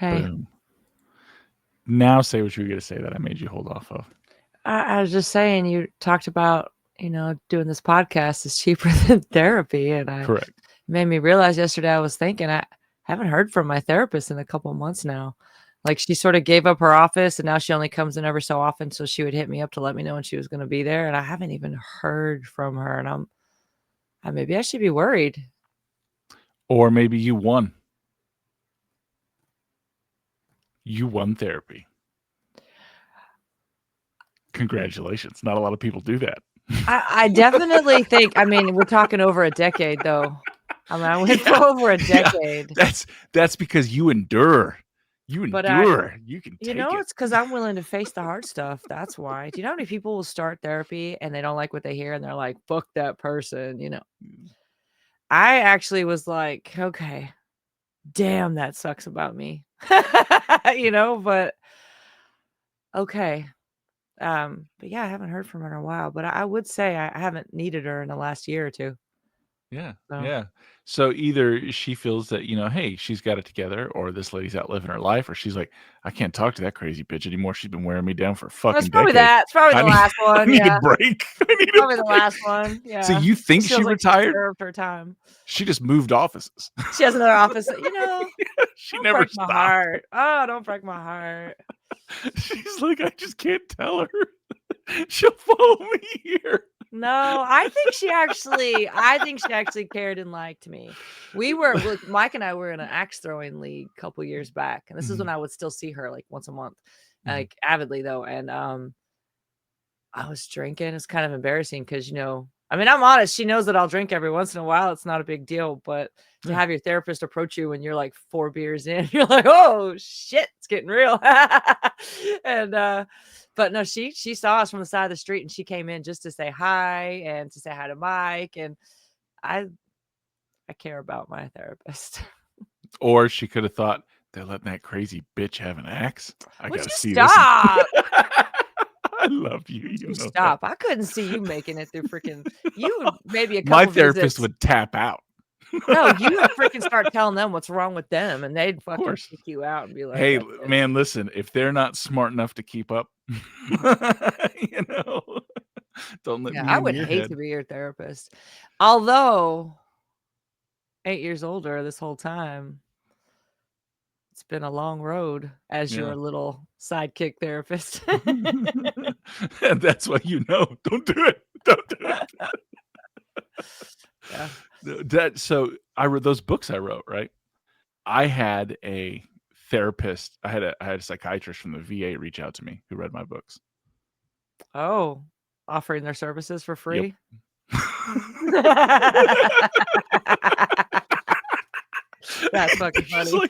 Hey, Boom. Now say what you were going to say that I made you hold off of. I was just saying you talked about, doing this podcast is cheaper than therapy. And it Correct. made me realize yesterday I was thinking I haven't heard from my therapist in a couple of months now. Like she sort of gave up her office and now she only comes in every so often. So she would hit me up to let me know when she was going to be there. And I haven't even heard from her. And maybe I should be worried. Or maybe you won. You won therapy. Congratulations. Not a lot of people do that. I definitely think, we're talking over a decade though. I went for over a decade. That's because you endure. You But endure. You can take it. it's because I'm willing to face the hard stuff. That's why. Do you know how many people will start therapy and they don't like what they hear and they're like, fuck that person? I actually was like, okay, damn, that sucks about me. But okay. But yeah, I haven't heard from her in a while. But I would say I haven't needed her in the last year or two. Yeah. So Yeah. So either she feels that, hey, she's got it together, or this lady's out living her life, or she's like, I can't talk to that crazy bitch anymore. She's been wearing me down for a that's fucking probably decade. that. It's probably I the need, last I one. need a Yeah. break. I need Probably a the break. last one. So Yeah. you think She she feels like she retired? served her time. She just moved offices. She has another office. She Don't never break my stopped. heart. Oh, don't break my heart. She's like, I just can't tell her. She'll follow me here. No, I think she actually cared and liked me. Mike and I were in an axe throwing league a couple years back, and this is when Mhm. I would still see her like once a month, Mhm. like avidly though. And I was drinking. It's kind of embarrassing because I'm honest. She knows that I'll drink every once in a while. It's not a big deal, but to Yeah. have your therapist approach you when you're like 4 beers in, you're like, oh shit, it's getting real. And but no, she saw us from the side of the street and she came in just to say hi and to say hi to Mike. And I care about my therapist. Or she could have thought, they're letting that crazy bitch have an axe. I Would got to you see this. stop? I love you. Would You you know that. stop? I couldn't see you making it through freaking you maybe a My couple therapist visits. would tap out. No, you would freaking start telling them what's wrong with them, and they'd Of fucking course. kick you out and be like, Hey, "That's it." man, listen, if they're not smart enough to keep up, you know, don't let Yeah, me I in would your hate head. to be your therapist. Although 8 years older this whole time, it's been a long road as Yeah. your little sidekick therapist. And that's why don't do it. Don't do it. Yeah. So I wrote those books I wrote, right? I had a therapist, I had a psychiatrist from the VA reach out to me who read my books. Oh, offering their services for Yep. free? That's fucking She's funny.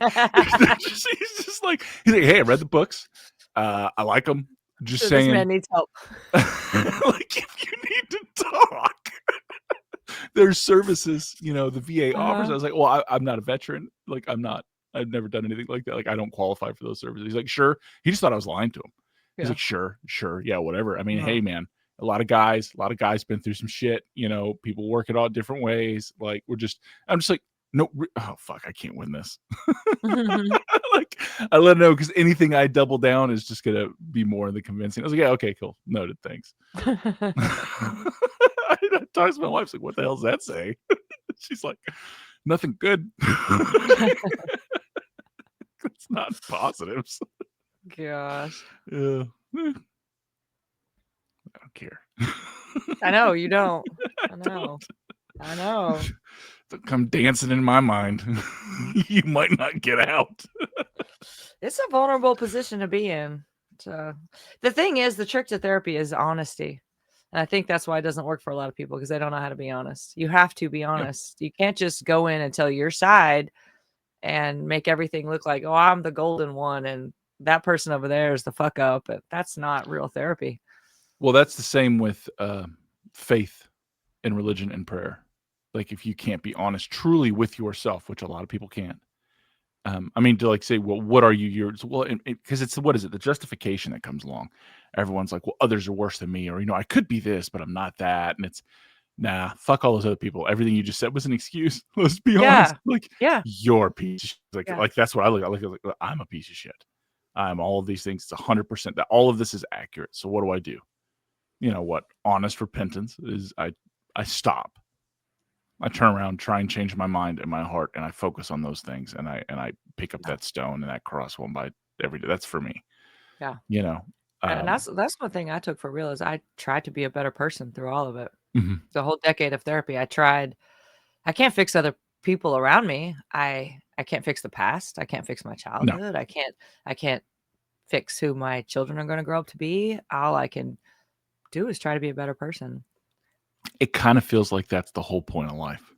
like, he's like, hey, I read the books. I like them. Just So this man saying, needs help. like, if you need to talk, there's services, the VA offers. I Uh-huh. was like, well, I'm not a veteran. Like, I've never done anything like that. Like, I don't qualify for those services. He's like, sure. He just thought I was lying to him. He's Yeah. like, sure, yeah, whatever. I mean, Uh-huh. hey, man, a lot of guys been through some shit. People work it all different ways. Like, I'm just like, no, oh fuck, I can't win this. Like, I let him know because anything I double down is just gonna be more in the convincing. I was like, yeah, okay, cool, noted, thanks. I talked to my wife's like, what the hell does that say? She's like, nothing good. It's not positives. Gosh. Yeah. I don't care. I know, you don't. I I know. don't. I know. Don't come dancing in my mind. You might not get out. It's a vulnerable position to be in. So the thing is, the trick to therapy is honesty. And I think that's why it doesn't work for a lot of people because they don't know how to be honest. You have to be Yeah. honest. You can't just go in and tell your side and make everything look like, oh, I'm the golden one and that person over there is the fuck up. But that's not real therapy. Well, that's the same with faith and religion and prayer. Like, if you can't be honest truly with yourself, which a lot of people can't. To like say, well, what are you? Well, because it's what is it? The justification that comes along. Everyone's like, well, others are worse than me, or I could be this, but I'm not that. And Nah, fuck all those other people. Everything you just said was an excuse. Let's be honest. Yeah. Like, Yeah. you're a piece of shit. Yeah. Like that's what I look at. Like, I'm a piece of shit. I'm all of these things. It's 100% that all of this is accurate. So what do I do? You know what? Honest repentance is I stop. I turn around, try and change my mind and my heart, and I focus on those things, and I pick up Yeah. that stone and that cross one by every day. That's for me. Yeah. You know. And Um, that's one thing I took for real is I tried to be a better person through all of it. mhm. The whole decade of therapy, I tried. I can't fix other people around me. I can't fix the past. I can't fix my No, childhood. I can't fix who my children are gonna grow up to be. All I can do is try to be a better person. it kind of feels like that's the whole point of life.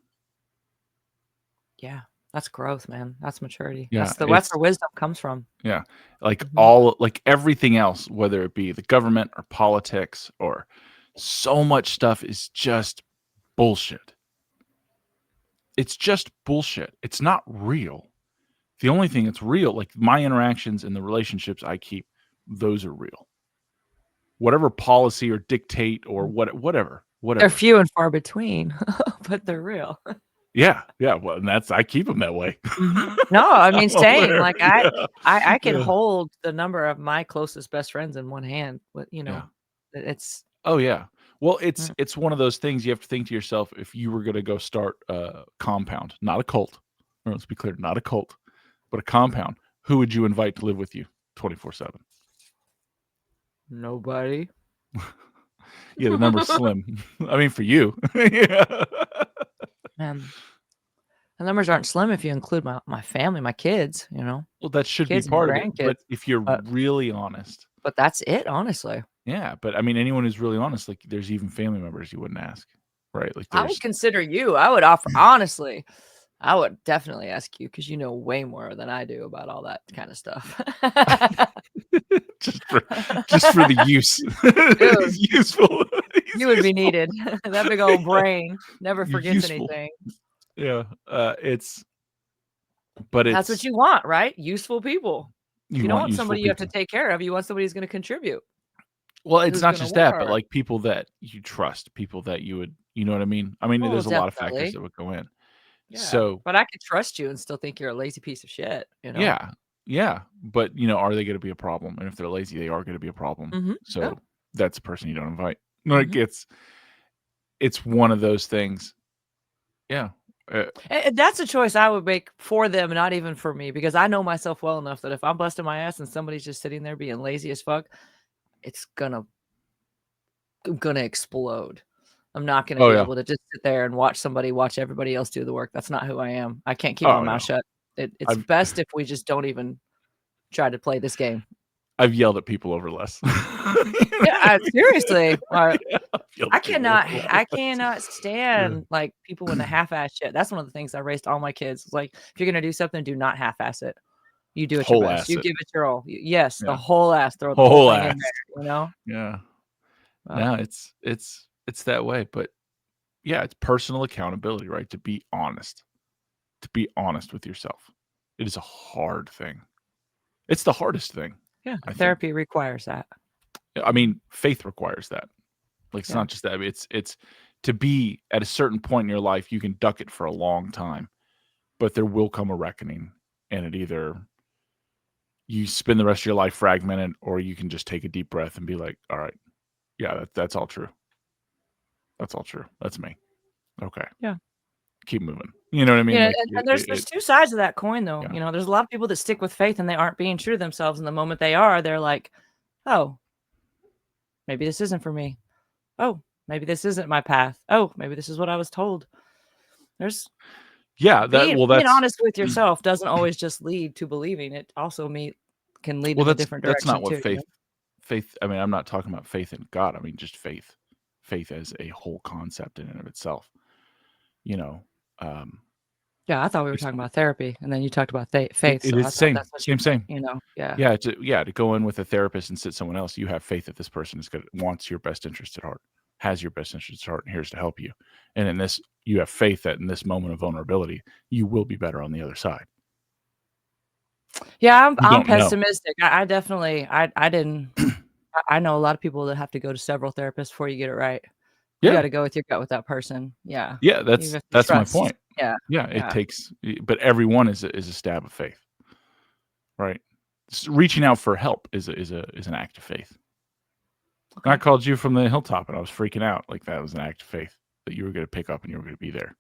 Yeah. That's growth, man. That's maturity. Yeah, That's where wisdom comes from. yeah, like Mhm. everything else, whether it be the government or politics or so much stuff is just bullshit. It's just bullshit. It's not real. The only thing that's real, like my interactions and the relationships I keep, those are real. Whatever policy or dictate or Mm. whatever, They're whatever. few and far between, but they're real. Yeah, yeah. Well, and that's I keep them that way. Mhm. No, I I'm mean, same. aware. Like, Yeah, I can yeah, hold the number of my closest best friends in one hand, but, yeah. it's Oh yeah. Well, mm, it's one of those things you have to think to yourself if you were going to go start a compound, not a cult. Or let's be clear, not a cult, but a compound. Who would you invite to live with you 24/7? nobody. Yeah, the number's slim. I mean, for you. Yeah. Man, the numbers aren't slim if you include my family, my kids, Well, that should be kids and part of it. grandkids, But if you're but really honest, that's it, honestly. yeah. But I mean, anyone who's really honest, like there's even family members you wouldn't ask, right? Like I would there's consider you. I would offer honestly, I would definitely ask you because you know way more than I do about all that kind of stuff. just for the use. Dude, He's useful. He's you would be useful. needed. That big old brain never forgets Useful. anything. Yeah. But That's what it's you want, right? Useful people. you You don't want want useful somebody you have to people. take care of. You want somebody who's gonna contribute, Well, it's who's not gonna just that, but work. like people that you trust, people that you would, you know what I mean? I mean, Oh, there's a lot of factors definitely. that would go in. Yeah. So But I could trust you and still think you're a lazy piece of shit? yeah, yeah. But are they going to be a problem? And if they're lazy, they are going to be a problem. Mhm. Yeah. So that's a person you don't invite. Like Mhm. it's one of those things. Yeah. Uh, And that's a choice I would make for them, not even for me, because I know myself well enough that if I'm busting my ass and somebody's just sitting there being lazy as fuck, it's gonna explode. I'm not gonna oh be yeah. able to just sit there and watch everybody else do the work. That's not who I am. I can't keep my Oh mouth no. shut. It's I've best if we just don't even try to play this game. I've yelled at people over less. Yeah, seriously, Yeah, I've yelled at people over a lot I less. cannot Yeah. stand, like, people in the half-ass shit. That's one of the things I raised all my kids. It's like, if you're gonna do something, do not half-ass it. You do it your Whole best. ass You it. give it your all. Yes, the Yeah. whole ass, throw the whole Whole thing in ass. there. Yeah. Uh, No, it's that way. But yeah, it's personal accountability, right? To be honest. To be honest with yourself. It is a hard thing. It's the hardest thing, yeah, I think. therapy requires that. I mean, faith requires that. Like, it's Yeah. not just that. It's to be at a certain point in your life, you can duck it for a long time, but there will come a reckoning, and it either you spend the rest of your life fragmented, or you can just take a deep breath and be like, "All right, yeah, that's all true. That's all true. That's me. Okay, Yeah. keep moving." You know what I mean? Yeah, Like, and there's 2 sides of that coin, though. yeah, There's a lot of people that stick with faith and they aren't being true to themselves, and the moment they are, they're like, "Oh, maybe this isn't for me. Oh, maybe this isn't my path. Oh, maybe this is what I was told." There's yeah. being honest with yourself doesn't always just lead to believing. It also can lead Well, in a different that's not direction what too? faith. I mean, I'm not talking about faith in God. I mean, just faith as a whole concept in and of itself. You know, um, Yeah, I thought we were it's talking about therapy, and then you talked about faith, it so is I thought same that's what you same meant, same. Yeah. Yeah, to go in with a therapist and sit someone else, you have faith that this person is good, wants your best interest at heart, has your best interest at heart, and here's to help you. And in this, you have faith that in this moment of vulnerability, you will be better on the other side. Yeah, You I'm don't know. pessimistic. I definitely I didn't I know a lot of people that have to go to several therapists before you get it right. You Yeah. gotta go with your gut with that person. Yeah. Yeah, You have to that's my trust. point. Yeah. Yeah, it Yeah. takes but everyone is a stab of faith, right? Reaching out for help is an act of faith. When I Okay. called you from the hilltop and I was freaking out, like, that was an act of faith that you were gonna pick up and you were gonna be there.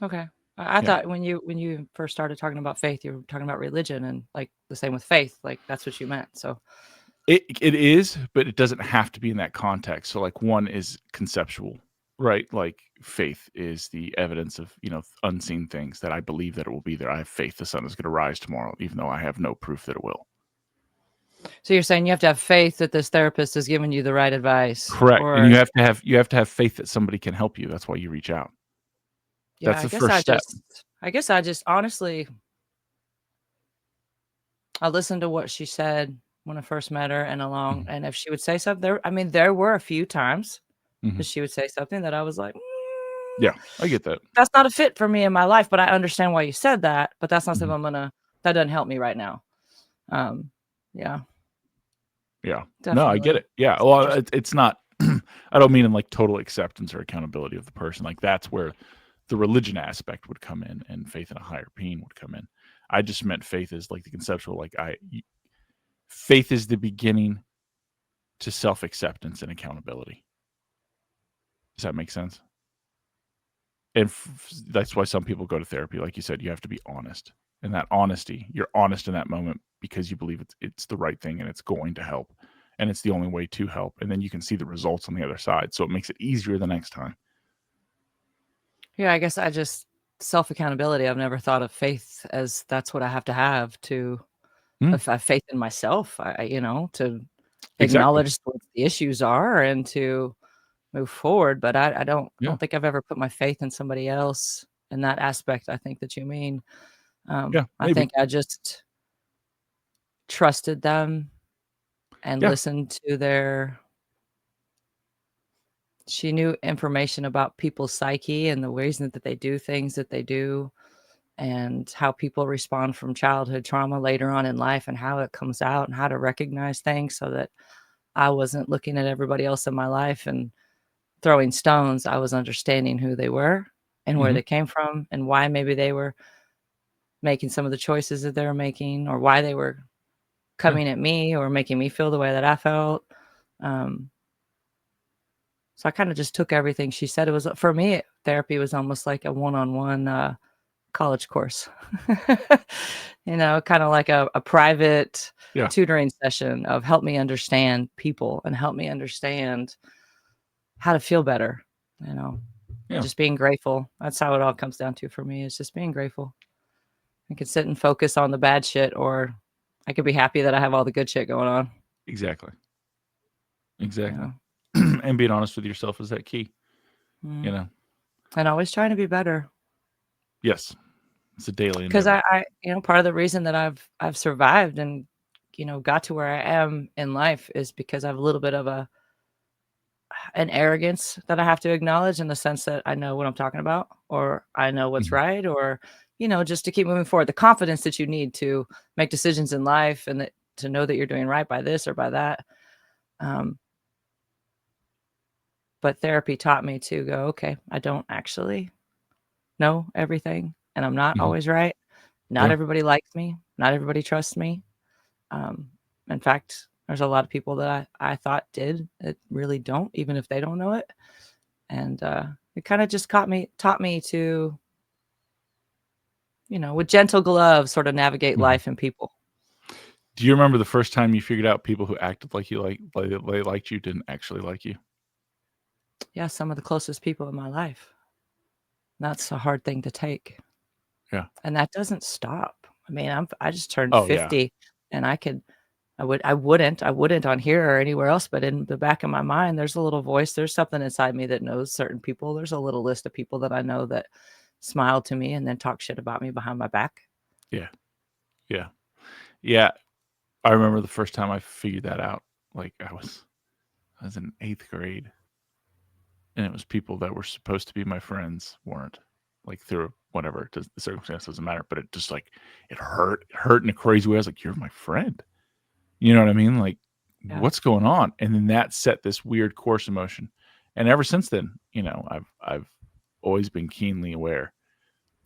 Okay. I Yeah. thought when you first started talking about faith, you were talking about religion and, like, the same with faith, like, that's what you meant, so It is, but it doesn't have to be in that context. So, like, one is conceptual, right? Like, faith is the evidence of, unseen things that I believe that it will be there. I have faith the sun is gonna rise tomorrow, even though I have no proof that it will. so you're saying you have to have faith that this therapist is giving you the right advice Correct, and or you have to have faith that somebody can help you. That's why you reach out. yeah, That's the first step. I guess I just honestly I listened to what she said when I first met her Mhm, and if she would say something there I mean, there were a few times mhm. that she would say something that I was like, Yeah, I get that. that's not a fit for me in my life, but I understand why you said that, but that's not Mhm. something that doesn't help me right now." Um, yeah, Yeah. No, I get definitely. it. Yeah, It's well, interest it's not I don't mean in, like, total acceptance or accountability of the person, like, that's where the religion aspect would come in and faith in a higher being would come in. I just meant faith is, like, the conceptual, like, faith is the beginning to self-acceptance and accountability. Does that make sense? And that's why some people go to therapy. Like you said, you have to be honest. And that honesty, you're honest in that moment because you believe it's the right thing and it's going to help. And it's the only way to help. And then you can see the results on the other side. So it makes it easier the next time. Yeah, I guess I just self-accountability, I've never thought of faith as that's what I have to Mm, if I have faith in myself, to exactly. acknowledge what the issues are and to move forward, but I Yeah. don't think I've ever put my faith in somebody else in that aspect, I think that you mean. Yeah. I Maybe. think I just trusted them and Yeah. listened to their she knew information about people's psyche and the reason that they do things that they do, and how people respond from childhood trauma later on in life and how it comes out and how to recognize things so that I wasn't looking at everybody else in my life and throwing stones. I was understanding who they were and where Hmm. they came from and why maybe they were making some of the choices that they were making or why they were Yeah. coming at me or making me feel the way that I felt. Um, so I kind of just took everything she said. It was for me, therapy was almost like a one-on-one college course. Kind of like a private Yeah. tutoring session of help me understand people and help me understand how to feel better, you know, and Yeah. just being grateful. That's how it all comes down to for me is just being grateful. I could sit and focus on the bad shit, or I could be happy that I have all the good shit going on. Exactly. Exactly. Yeah. And being honest with yourself is that key, you Mm. know? And always trying to be better. Yes. It's a daily Because endeavor. part of the reason that I've survived and got to where I am in life is because I have a little bit of an arrogance that I have to acknowledge in the sense that I know what I'm talking about, or I know what's Mhm. right, or just to keep moving forward. The confidence that you need to make decisions in life and to know that you're doing right by this or by that. Um, but therapy taught me to go, okay, I don't actually know everything, and I'm not Mhm. always right. Not Yeah. everybody likes me. Not everybody trusts me. Um, in fact, there's a lot of people that I thought did that really don't, even if they don't know it. And it kind of just taught me to, with gentle gloves, sort of navigate Mhm. life and people. Do you remember the first time you figured out people who acted like you like they liked you didn't actually like you? Yeah, some of the closest people in my life. That's a hard thing to take, Yeah. and that doesn't stop. I mean, I just turned Oh, yeah. 50, and I wouldn't on here or anywhere else, but in the back of my mind, there's a little voice. There's something inside me that knows certain people. There's a little list of people that I know that smiled to me and then talk shit about me behind my back. Yeah. Yeah. Yeah. I remember the first time I figured that out, like, I was in 8th grade, and it was people that were supposed to be my friends weren't, like, through whatever, the circumstance doesn't matter, but it just, like, it hurt in a crazy way. I was like, "You're my friend." You know what I mean? Like, Yeah. "What's going on?" And then that set this weird course in motion, And ever since then, I've always been keenly aware.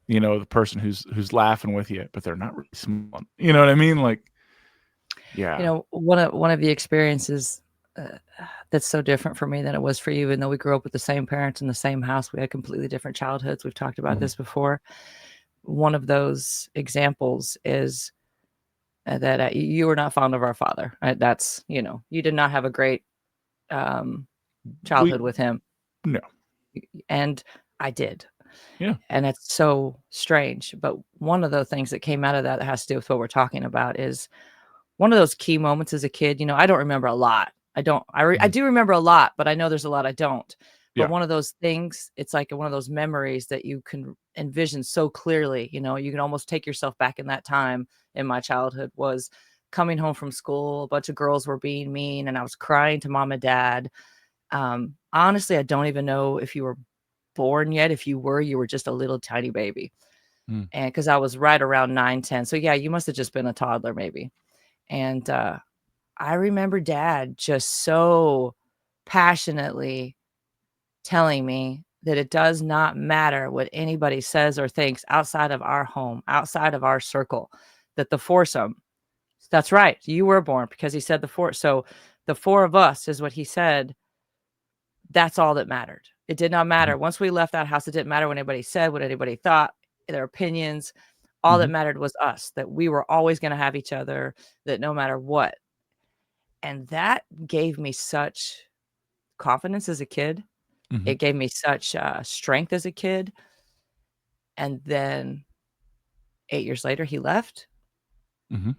The person who's laughing with you, but they're not really smiling. You know what I mean? Like, yeah. One of the experiences that's so different for me than it was for you, even though we grew up with the same parents in the same house, we had completely different childhoods. We've talked about Mhm. this before. One of those examples is that you were not fond of our father. That's, you did not have a great We childhood with him. no. And I did. Yeah. And it's so strange. But one of the things that came out of that has to do with what we're talking about is one of those key moments as a kid. I don't remember a lot. I Mhm. do remember a lot, but I know there's a lot I don't. But Yeah. one of those things, it's like one of those memories that you can envision so clearly. You can almost take yourself back in that time in my childhood was coming home from school. A bunch of girls were being mean, and I was crying to mom and dad. Honestly, I don't even know if you were born yet. If you were just a little tiny baby. Mm. And because I was right around 9, 10. So yeah, you must have just been a toddler maybe. And I remember dad just so passionately telling me that it does not matter what anybody says or thinks outside of our home, outside of our circle, that the foursome, that's right, you were born because he said the four. So the four of us is what he said. That's all that mattered. It did not Mhm. matter. Once we left that house, it didn't matter what anybody said, what anybody thought, their opinions. All that Mhm. mattered was us, that we were always going to have each other, that no matter what. And that gave me such confidence as a kid. Mhm. It gave me such strength as a kid. And then 8 years later, he left. Mhm.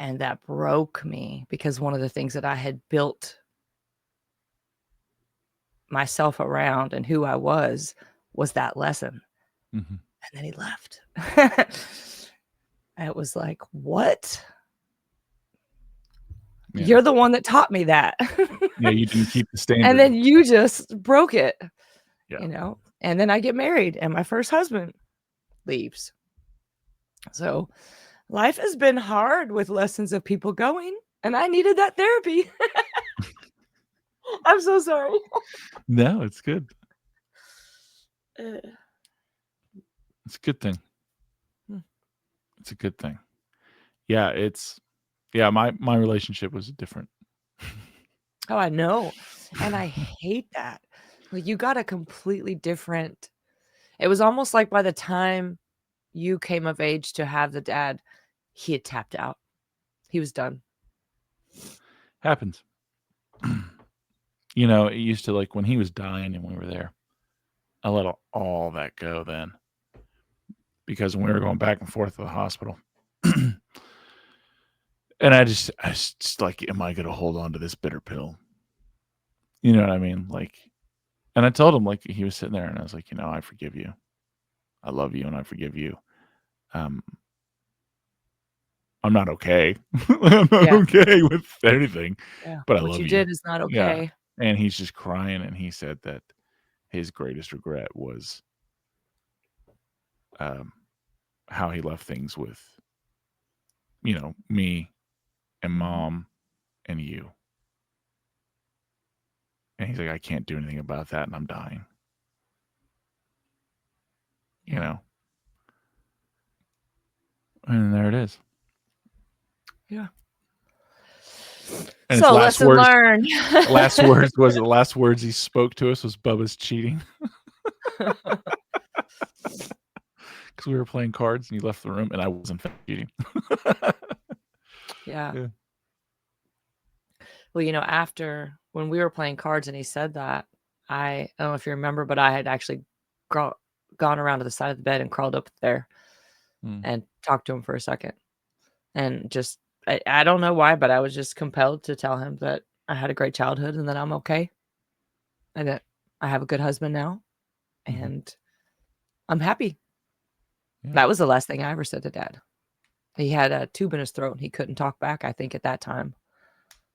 And that broke me because one of the things that I had built myself around and who I was that lesson. Mhm. And then he left. It was like, what? Yeah. You're the one that taught me that. Yeah, you didn't keep the And standard. then you just broke it, Yeah. And then I get married and my first husband leaves. So life has been hard with lessons of people going, and I needed that therapy. I'm so sorry. No, it's good. Uh, It's a good thing. hmm. It's a good thing. Yeah, yeah, my relationship was different. Oh, I know. And I hate that. Like, you got a completely different it was almost like by the time you came of age to have the dad, he had tapped out. He was done. Happens. It used to, like, when he was dying and we were there, I let all that go then because when we were going back and forth to the hospital, and I just like, am I gonna hold on to this bitter pill? You know what I mean? Like, and I told him, like, he was sitting there, and I was like, I forgive you. I love you, and I forgive you. Um, I'm not okay. I'm not Yeah, okay with anything, yeah. but I What love you you. did is not Yeah. okay. And he's just crying, and he said that his greatest regret was um, how he left things with, me and Mhm. mom and you. And he's like, I can't do anything about that, and I'm dying. You Yeah, know, and there it is. yeah. And his So, lesson learned. the last words he spoke to us was Bubba's cheating because we were playing cards and he left the room and I wasn't cheating. Yeah. Yeah. Well, after when we were playing cards and he said that, I don't know if you remember, but I had actually gro gone around to the side of the bed and crawled up there Mm. and talked to him for a second. And just I don't know why, but I was just compelled to tell him that I had a great childhood and that I'm okay and that I have a good husband now Mhm. and I'm happy. Yeah. That was the last thing I ever said to dad. He had a tube in his throat and he couldn't talk back, I think, at that time.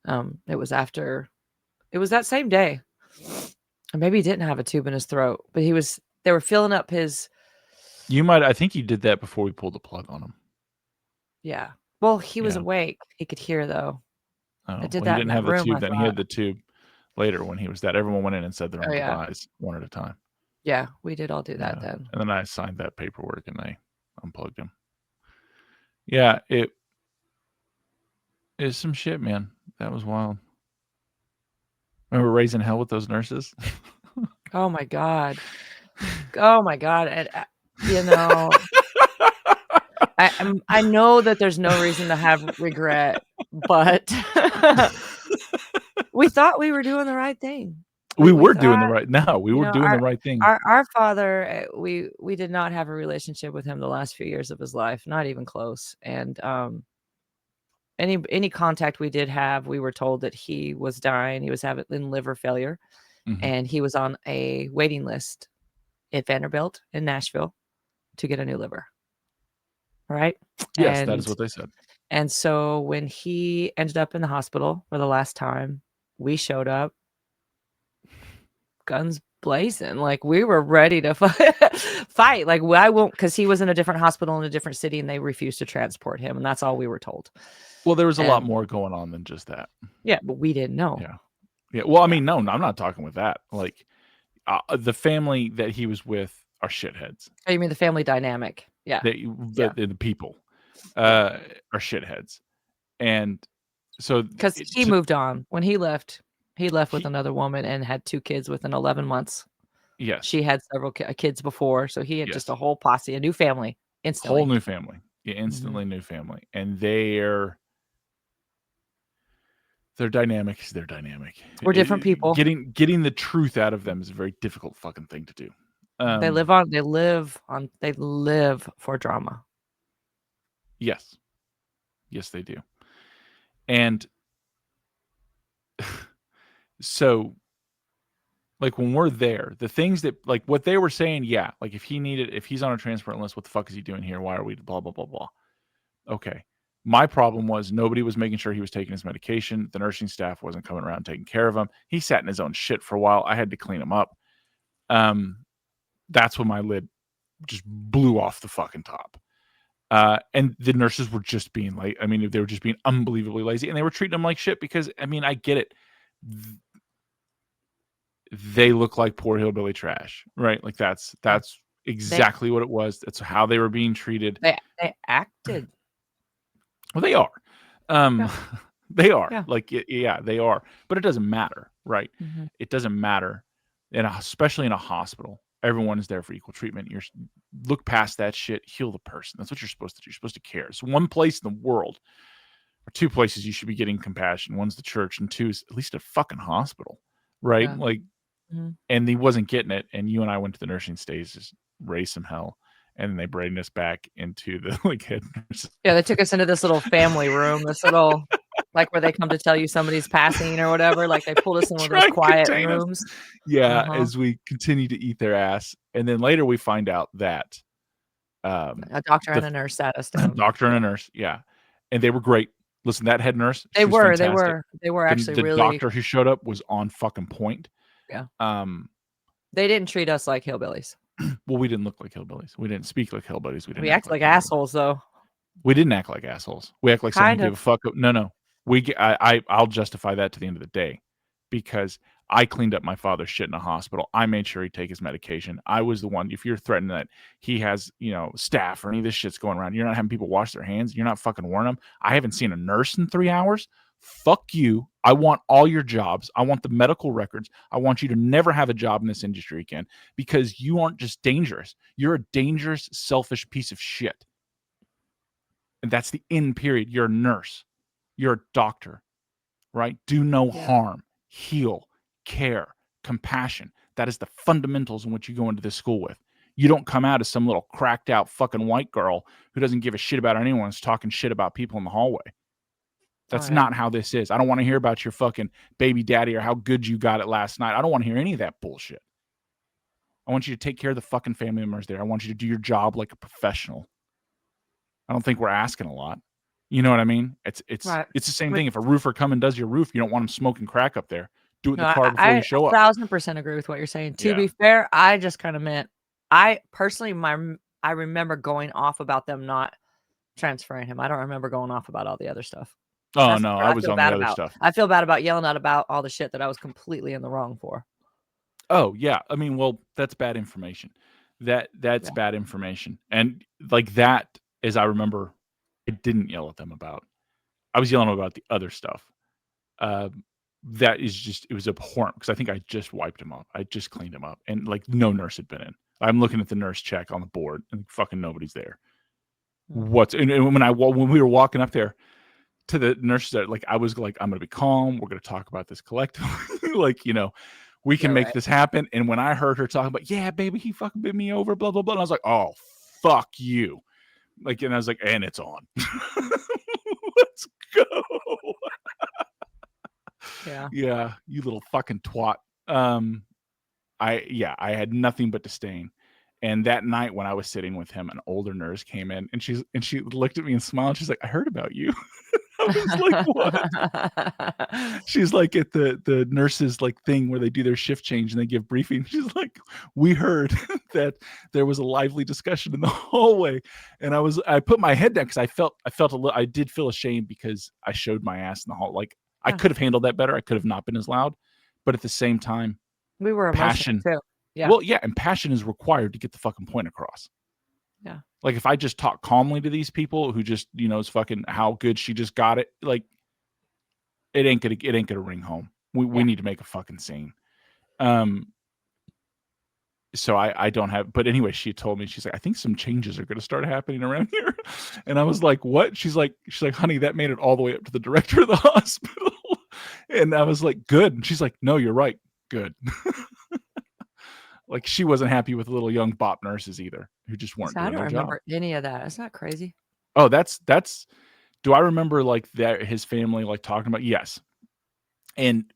It was that same day. Or maybe he didn't have a tube in his throat, but they were filling up his I think you did that before we pulled the plug on him. yeah. Well, he was Yeah. awake. He could hear though. I Oh, did well, he that in didn't that have the room, I tube then. He thought. had the tube later when he was dead. Everyone went in and said their own Oh, yeah. goodbyes one at a time. Yeah, we did all do that Yeah, then. and then I signed that paperwork and I unplugged him. Yeah, it is some shit, man. That was wild. Remember raising hell with those nurses? Oh my god. Oh my god, and, you know, I know that there's no reason to have regret, but we thought we were doing the right thing. We We were doing the thought, right we you were know, doing the right thing. our father, we did not have a relationship with him the last few years of his life, not even close, and, any contact we did have, we were told that he was dying, he was having liver failure, Mhm. and he was on a waiting list at Vanderbilt in Nashville to get a new liver, right? Yes, that is And what they said. and so when he ended up in the hospital for the last time, we showed up, guns blazing, like, we were ready to fight, like, I won't, because he was in a different hospital in a different city, and they refused to transport him, and that's all we were told. Well, there was a lot And more going on than just that. yeah, but we didn't know. Yeah. Yeah, well, I Yeah. mean, no, I'm not talking with that. Like, the family that he was with are shitheads. Oh, you mean the family dynamic? Yeah. Yeah. The people, Yeah. are shitheads, and so Because it he to moved on. When he left with he another woman and had 2 kids within 11 months. yes, She had several kids before, so he had just yes, a whole posse, a new family whole instantly. new family. Yeah, Mhm. instantly new family, and their dynamic is their dynamic. We're different people. Getting the truth out of them is a very difficult fucking thing to do. They Um, live for drama. yes. Yes, they do. And so, like, when we're there, the things that like, what they were saying, yeah, like, if he's on a transplant list, what the fuck is he doing here? Why are we blah, blah, blah, blah. Okay. My problem was nobody was making sure he was taking his medication. The nursing staff wasn't coming around taking care of him. He sat in his own shit for a while. I had to clean him up. That's when my lid just blew off the fucking top. And the nurses were just being like, I mean, they were just being unbelievably lazy, and they were treating him like shit because, I mean, I get it. They look like poor hillbilly trash, right? Like that's Yeah. They exactly what it was. That's how they were being treated. they acted. Well, they are. Um, Yeah. they are. Yeah. Like, yeah, they are. But it doesn't matter, right? Mhm. It doesn't matter, especially in a hospital. Everyone is there for equal treatment. You're look past that shit, heal the person. That's what you're supposed to do. You're supposed to care. It's one place in the world, or two places you should be getting compassion. One's the church, and two is at least a fucking hospital, right? Yeah. Like, Mhm. and he wasn't getting it. And you and I went to the nursing stages, raised some hell, and then they braided us back into the like head nurse. Yeah, they took us into this little family room, this little, like, where they come to tell you somebody's passing or whatever, like, they pulled us in one of those Try and quiet contain us. rooms. Yeah, Uh-huh. as we continue to eat their ass, and then later we find out that A doctor the and a nurse sat us down. doctor and Yeah. a nurse, yeah, and they were great. Listen, that head nurse, They she was were, they fantastic. were. They were The actually the really, doctor who showed up was on fucking point. yeah. Um, They didn't treat us like hillbillies. well, we didn't look like hillbillies. We didn't speak like hillbillies. We didn't We act act like like hillbillies. assholes, though. We didn't act like assholes. We act like someone who Kind gave of. a fuck. No. I'll justify that to the end of the day because I cleaned up my father's shit in a hospital. I made sure he'd take his medication. I was the one. If you're threatening that he has, staph or any of this shit's going around, you're not having people wash their hands. You're not fucking warning them. I haven't seen a nurse in 3 hours. Fuck you. I want all your jobs. I want the medical records. I want you to never have a job in this industry again because you aren't just dangerous. You're a dangerous, selfish piece of shit. And that's the end period. You're a nurse. You're a doctor, right? Do no Yeah. harm, heal, care, compassion. That is the fundamentals in which you go into this school with. You don't come out as some little cracked out fucking white girl who doesn't give a shit about anyone who's talking shit about people in the hallway. Oh, That's yeah. not how this is. I don't want to hear about your fucking baby daddy or how good you got it last night. I don't want to hear any of that bullshit. I want you to take care of the fucking family members there. I want you to do your job like a professional. I don't think we're asking a lot. You know what I mean? It's Right. the same But thing. If a roofer come and does your roof, you don't want him smoking crack up there. Do it in no, the car before you I show up. 1,000% agree with what you're saying. To Yeah. be fair, I just kinda meant, I personally, I remember going off about them not transferring him. I don't remember going off about all the other stuff. Oh, That's the no, part I I was feel on the bad other about. stuff. I feel bad about yelling out about all the shit that I was completely in the wrong for. Oh, yeah, I mean, well, that's bad information. That's Yeah. bad information, and, like, that, as I remember, I didn't yell at them about. I was yelling about the other stuff. Um, that is just it was abhorrent because I think I just wiped him up. I just cleaned him up, and, like, no nurse had been in. I'm looking at the nurse check on the board, and fucking nobody's there. Mm. What's and when we were walking up there to the nurses that like I was like, "I'm gonna be calm. We're gonna talk about this collectively. Like, we Yeah, can make right. this happen." And when I heard her talking about, "Yeah, baby, he fucking bit me over, blah blah blah," and I was like, "Oh, fuck you!" Like, and I was like, "And it's on. Let's go." Yeah. Yeah, you little fucking twat. Um, I had nothing but disdain. And that night when I was sitting with him, an older nurse came in and she looked at me and smiled. She's like, "I heard about you." I was like, "What?" She's like at the nurses like thing where they do their shift change and they give briefing. She's like, "We heard that there was a lively discussion in the hallway." And I put my head down because I felt a little I did feel ashamed because I showed my ass in the hall. Like I Yeah. could have handled that better. I could have not been as loud. But at the same time, We were emotional passion too. Yeah. well, yeah, and passion is required to get the fucking point across. Yeah. Like if I just talk calmly to these people who just, is fucking how good she just got it, like it ain't gonna ring home. We Yeah. need to make a fucking scene. Um, so I don't have but anyway, she told me, she's like, "I think some changes are gonna start happening around here." And I was like, "What?" She's like, "Honey, that made it all the way up to the director of the hospital." And I was like, "Good." And she's like, "No, you're right. Good." Like she wasn't happy with little young bop nurses either, who just weren't So I doing don't their job. remember any of that. Isn't that crazy? Oh, that's do I remember like that his family like talking about? Yes. And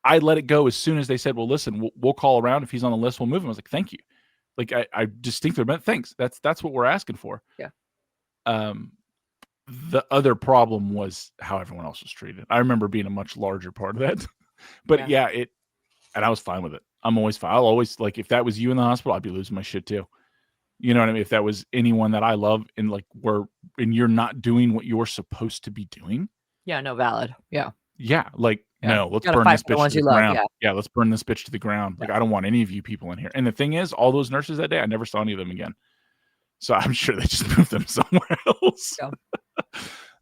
I let it go as soon as they said, "Well, listen, we'll call around if he's on the list, we'll move him." I was like, "Thank you." Like I distinctly meant thanks. That's what we're asking for. Yeah. Um, the other problem was how everyone else was treated. I remember being a much larger part of that. But Yeah. yeah, and I was fine with it. I'm always fine. I'll always like if that was you in the hospital, I'd be losing my shit too. You know what I mean? If that was anyone that I love and like and you're not doing what you're supposed to be doing, Yeah. No, valid. Yeah. yeah, like Yeah. no, You let's gotta burn fight this for the bitch to ones the you love. ground. Yeah. Yeah, let's burn this bitch to the ground. Yeah. Like I don't want any of you people in here. And the thing is, all those nurses that day, I never saw any of them again. So I'm sure they just moved them somewhere else. Yeah.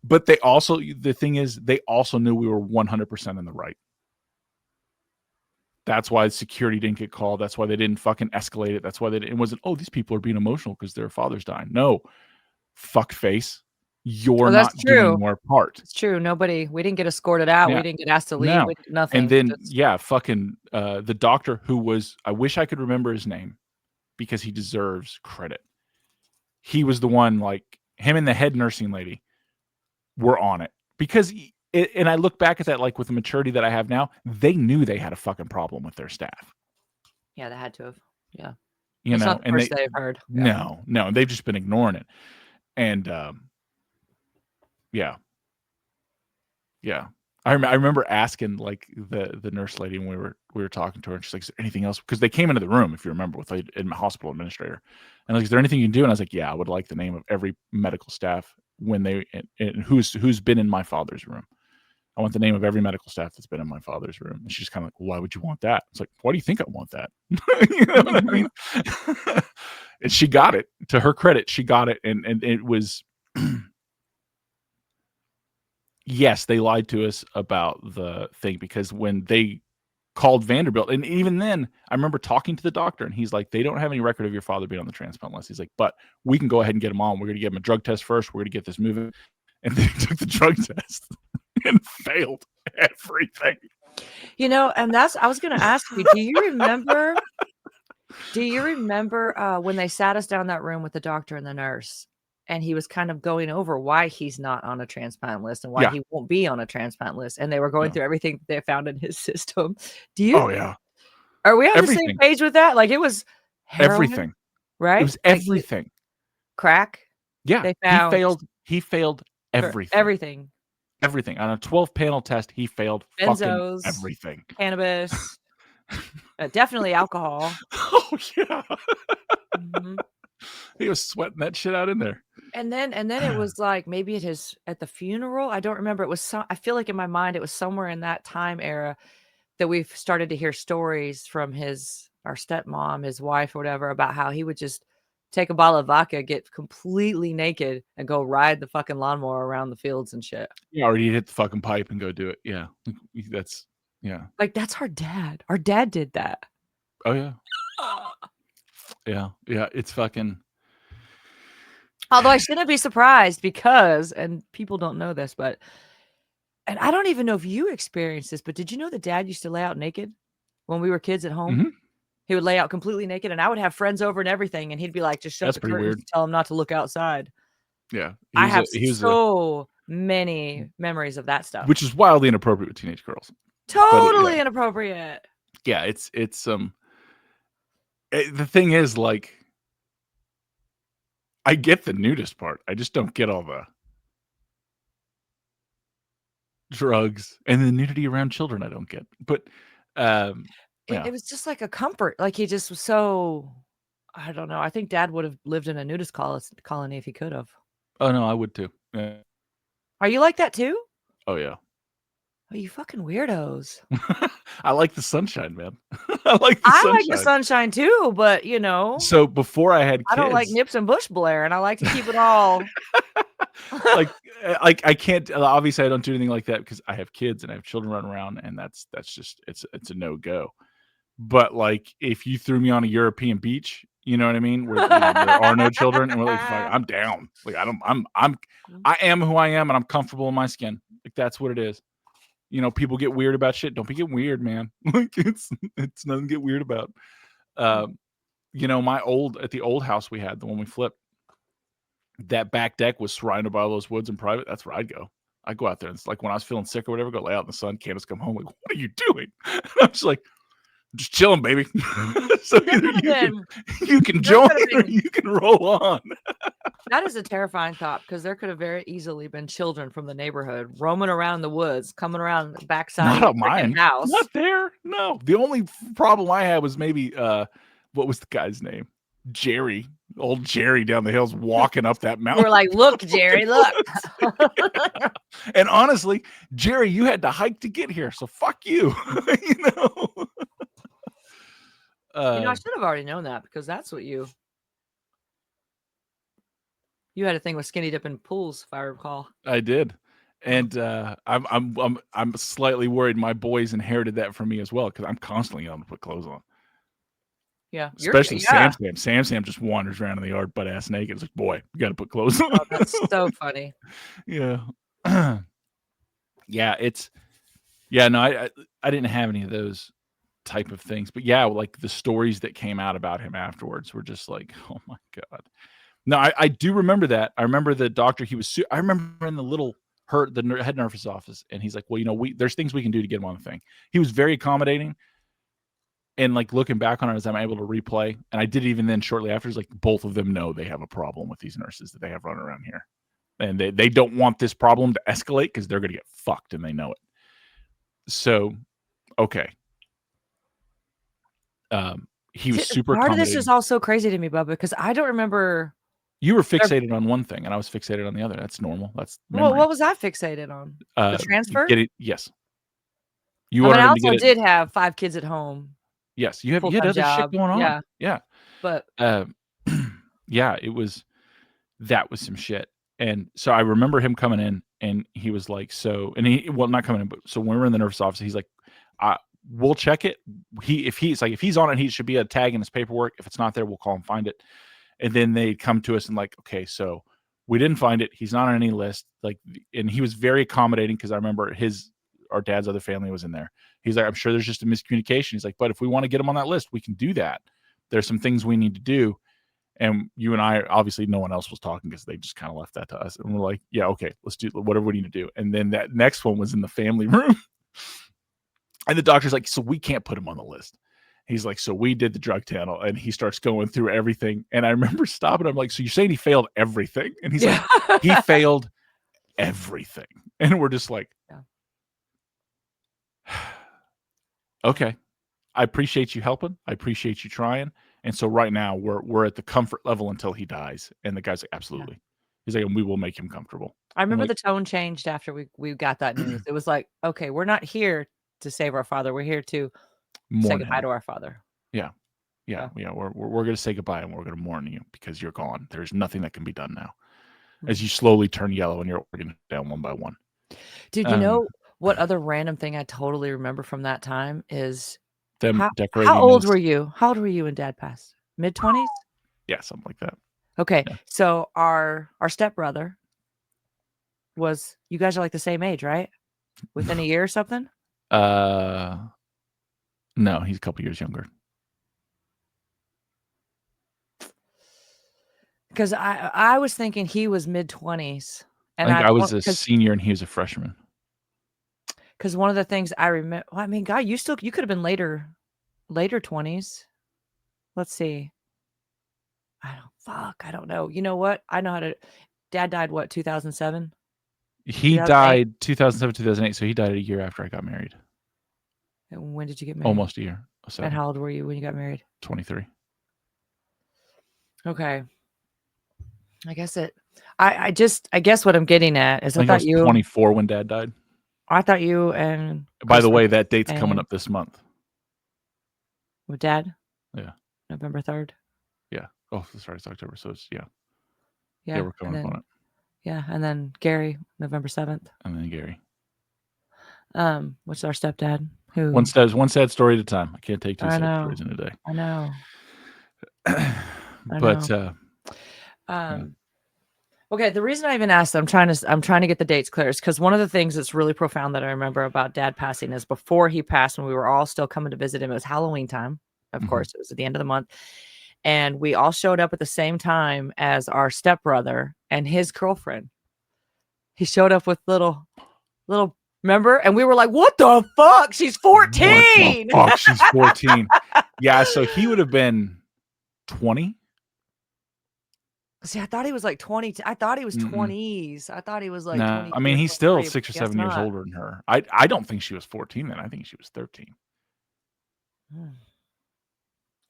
But the thing is, they also knew we were 100% in the right. That's why security didn't get called. That's why they didn't fucking escalate it. That's why it wasn't, oh, these people are being emotional because their father's dying. No, fuck face. You're Oh, that's not doing true. your part. It's true. We didn't get escorted out. We Yeah. didn't get asked to leave. No. We did And nothing. then, Just yeah, fucking the doctor who was, I wish I could remember his name because he deserves credit. He was the one, like, him and the head nursing lady were on it because, and I look back at that, like, with the maturity that I have now, they knew they had a fucking problem with their staff, yeah, they had to have. Yeah. you It's know, not the and first they've heard. Yeah. no, they've just been ignoring it. And, yeah, yeah. I remember asking like the nurse lady when we were talking to her, and she's like, "Is there anything else?" Because they came into the room, if you remember, with like, a hospital administrator, and like, "Is there anything you can do?" And I was like, "Yeah, I would like the name of every medical staff when they and who's been in my father's room. I want the name of every medical staff that's been in my father's room." And she's kind of like, "Why would you want that?" It's like, "Why do you think I want that?" You know what I mean? And she got it. To her credit, she got it, and it was. Yes, they lied to us about the thing because when they called Vanderbilt, and even then, I remember talking to the doctor, and he's like, "They don't have any record of your father being on the transplant list." He's like, "But we can go ahead and get him on. We're going to give him a drug test first. We're going to get this moving." And they took the drug test and failed everything. And I was gonna ask you, do you remember when they sat us down in that room with the doctor and the nurse, and he was kind of going over why he's not on a transplant list and why Yeah. he won't be on a transplant list, and they were going Yeah. through everything they found in his system. Oh, yeah. Are we on the same Everything. page with that? Like, it was heroin, Everything. It right? was Like, everything. crack, Yeah. they He found failed. He failed for everything. everything. Everything. On a 12-panel test, he failed fucking Benzos, everything. cannabis, definitely alcohol. Oh, yeah. Mhm. He was sweating that shit out in there. And then it was, like, maybe at the funeral? I don't remember. It was I feel like in my mind, it was somewhere in that time era that we've started to hear stories from our stepmom, his wife, or whatever, about how he would just take a bottle of vodka, get completely naked, and go ride the fucking lawnmower around the fields and shit. Yeah, or he'd hit the fucking pipe and go do it. Yeah. That's yeah. Like, that's our dad. Our dad did that. Oh, yeah. Yeah. Yeah, it's fucking Although I shouldn't be surprised because and people don't know this, but and I don't even know if you experienced this, but did you know that dad used to lay out naked when we were kids at home? Mhm. He would lay out completely naked, and I would have friends over and everything, and he'd be like, "Just shut That's the pretty curtains, weird. tell them not to look outside." Yeah. I have He was a so many memories of that stuff. which is wildly inappropriate with teenage girls. But, yeah. Totally inappropriate. Yeah, the thing is, like, I get the nudist part. I just don't get all the drugs and the nudity around children I don't get. But, It yeah. was just like a comfort, like, he just was so I don't know, I think dad would have lived in a nudist colony if he could have. Oh, no, I would too. Yeah. Are you like that too? Oh, yeah. Oh, you fucking weirdos. I like the sunshine, man. I like the I like the sunshine. sunshine too, but, So, before I had I don't like kids nips and bush blare, and I like to keep it all like I can't obviously I don't do anything like that because I have kids and I have children running around and that's just it's a no-go. But, like, if you threw me on a European beach, you know what I mean, where, there are no children and we're like, "Fuck, I'm down." Like, I am who I am and I'm comfortable in my skin. Like, that's what it is. People get weird about shit. Don't be getting weird, man. Like, it's nothing to get weird about. Um, at the old house we had, the one we flipped, that back deck was surrounded by all those woods and private. That's where I'd go. I'd go out there and it's like when I was feeling sick or whatever, go lay out in the sun. Candace come home like, "What are you doing?" And I'm just like, "I'm just chilling, baby." So There either could have been you can there join could have or been you can roll on. that is a terrifying thought because there could have very easily been children from the neighborhood roaming around the woods, coming around the backside of Not your on freaking mine. house. Not there. No. The only problem I had was maybe what was the guy's name? Jerry. Old Jerry down the hills walking up that You were mountain. like, "Look, Jerry, look." And honestly, Jerry, you had to hike to get here, so fuck you. you know. I should have already known that because that's what you had a thing with skinny dipping pools, if I recall. I did. And I'm slightly worried my boys inherited that from me as well because I'm constantly on to put clothes on. Yeah, Especially yeah. Sam Sam just wanders around in the yard butt ass naked. It's like, boy, you gotta put clothes on. Oh, that's so funny. Yeah. Yeah, no, I didn't have any of those type of things. But yeah, like the stories that came out about him afterwards were just like, oh my God. No, I do remember that. I remember the doctor, I remember in the little head nurse's office, and he's like, well, there's things we can do to get him on the thing. He was very accommodating. And like looking back on it as I'm able to replay, and I did even then shortly after, like both of them know they have a problem with these nurses that they have running around here. And they don't want this problem to escalate because they're going to get fucked and they know it. So, okay. He was super Part of this accommodating. is also crazy to me, Bubba, because I don't remember You were fixated on one thing and I was fixated on the other. That's normal. That's well, memory. what was I fixated on? The transfer? Get it? Yes. You I mean, wanted I him to get also it. did have 5 kids at home, Yes. You had full-time other shit job. going on. Yeah, Yeah. but Yeah, that was some shit. And so I remember him coming in and he was like, not coming in, but so when we were in the nurse's office, he's like, we'll check it. If he's on it, he should be a tag in his paperwork. If it's not there, we'll call and find it. And then they come to us and like, okay, so we didn't find it. He's not on any list. Like, and he was very accommodating because I remember our dad's other family was in there. He's like, I'm sure there's just a miscommunication. He's like, but if we want to get him on that list, we can do that. There's some things we need to do. And you and I, obviously, no one else was talking because they just kind of left that to us. And we're like, yeah, okay, let's do whatever we need to do. And then that next one was in the family room. And the doctor's like, so we can't put him on the list. He's like, so we did the drug panel. And he starts going through everything. And I remember stopping. I'm like, so you're saying he failed everything? And he's like, he failed everything. And we're just like, okay, I appreciate you helping. I appreciate you trying. And so right now we're at the comfort level until he dies. And the guy's like, absolutely. Yeah. He's like, and we will make him comfortable. I remember the tone changed after we got that news. It was like, okay, we're not here to save our father. We're here to say goodbye to our father. Yeah. Yeah. We're going to say goodbye and we're going to mourn you because you're gone. There's nothing that can be done now. As you slowly turn yellow and you're organ down one by one. Dude, you know what other random thing I totally remember from that time is them decorating. How old were you? How old were you when Dad passed? Mid-20s? Yeah, something like that. Okay, yeah. So our stepbrother was. You guys are like the same age, right? Within a year or something? No, he's a couple years younger. Because I was thinking he was mid-20s. And I was a senior and he was a freshman. Because one of the things I remember, well, I mean, God, you could have been later 20s. Let's see. I don't know. You know what? I know how to. Dad died what? 2007. He died 2007, 2008. So he died a year after I got married. And when did you get married? Almost a year. And how old were you when you got married? 23. Okay. I guess what I'm getting at is I thought you 24 when Dad died. I thought you and by the way, that date's coming up this month. With Dad? Yeah. November 3rd? Yeah. Oh, sorry, it's October. So it's Yeah, we're coming up on it. Yeah, and then Gary, November 7th. And then Gary. What's our stepdad? Who one sad story at a time. I can't take two sad stories in a day. I know. But okay, the reason I even asked, I'm trying to get the dates clear, is because one of the things that's really profound that I remember about Dad passing is before he passed, when we were all still coming to visit him, it was Halloween time. Of course, it was at the end of the month. And we all showed up at the same time as our stepbrother and his girlfriend. He showed up with little, remember? And we were like, what the fuck? She's 14. What the fuck? She's 14. Yeah, so he would have been 20. See, I thought he was like 20. I thought he was 20s. I thought he was like 20. I mean, he's still 6 or 7 years older than her. I don't think she was 14 then. I think she was 13.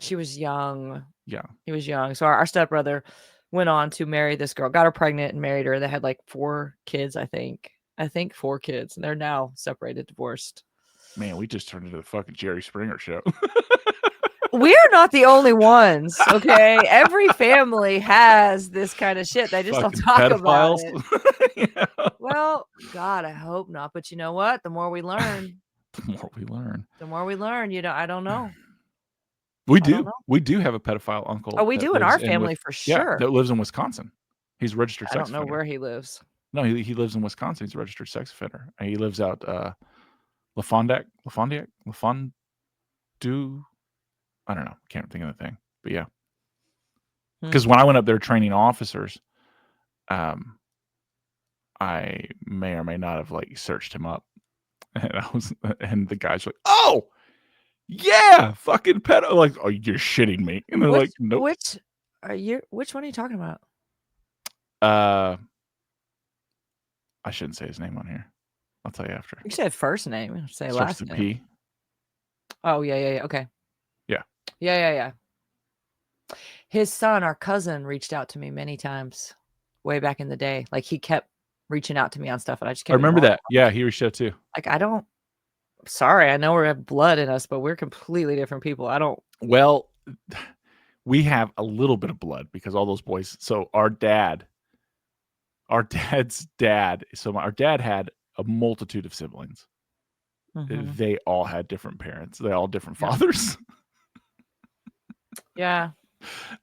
She was young. Yeah. He was young. So our stepbrother went on to marry this girl, got her pregnant and married her. They had like 4 kids, I think. 4 kids. And they're now separated, divorced. Man, we just turned into the fucking Jerry Springer show. We're not the only ones, okay? Every family has this kind of shit. They just don't talk about it. Yeah. Well, God, I hope not. But you know what? The more we learn. The more we learn. You know, I don't know. We do have a pedophile uncle. Oh, we do in our family for sure. Yeah, that lives in Wisconsin. He's a registered sex offender. I don't know where he lives. No, he lives in Wisconsin. He's a registered sex offender. And he lives out LaFondu. I don't know. Can't think of the thing. But yeah. Because when I went up there training officers, I may or may not have like searched him up. And the guys were like, oh, yeah, fucking pedo. Like, oh, you're shitting me. And they're like, nope. Which one are you talking about? I shouldn't say his name on here. I'll tell you after. You said first name. You say last name. P. Oh, yeah. Okay. Yeah. Yeah. His son, our cousin, reached out to me many times way back in the day. Like, he kept reaching out to me on stuff, and I just kept. I remember that. Yeah, he reached out too. Like, sorry, I know we have blood in us, but we're completely different people. Well, we have a little bit of blood because all those boys. So our dad's dad. So our dad had a multitude of siblings. Mm-hmm. They all had different parents. They all different fathers. Yeah.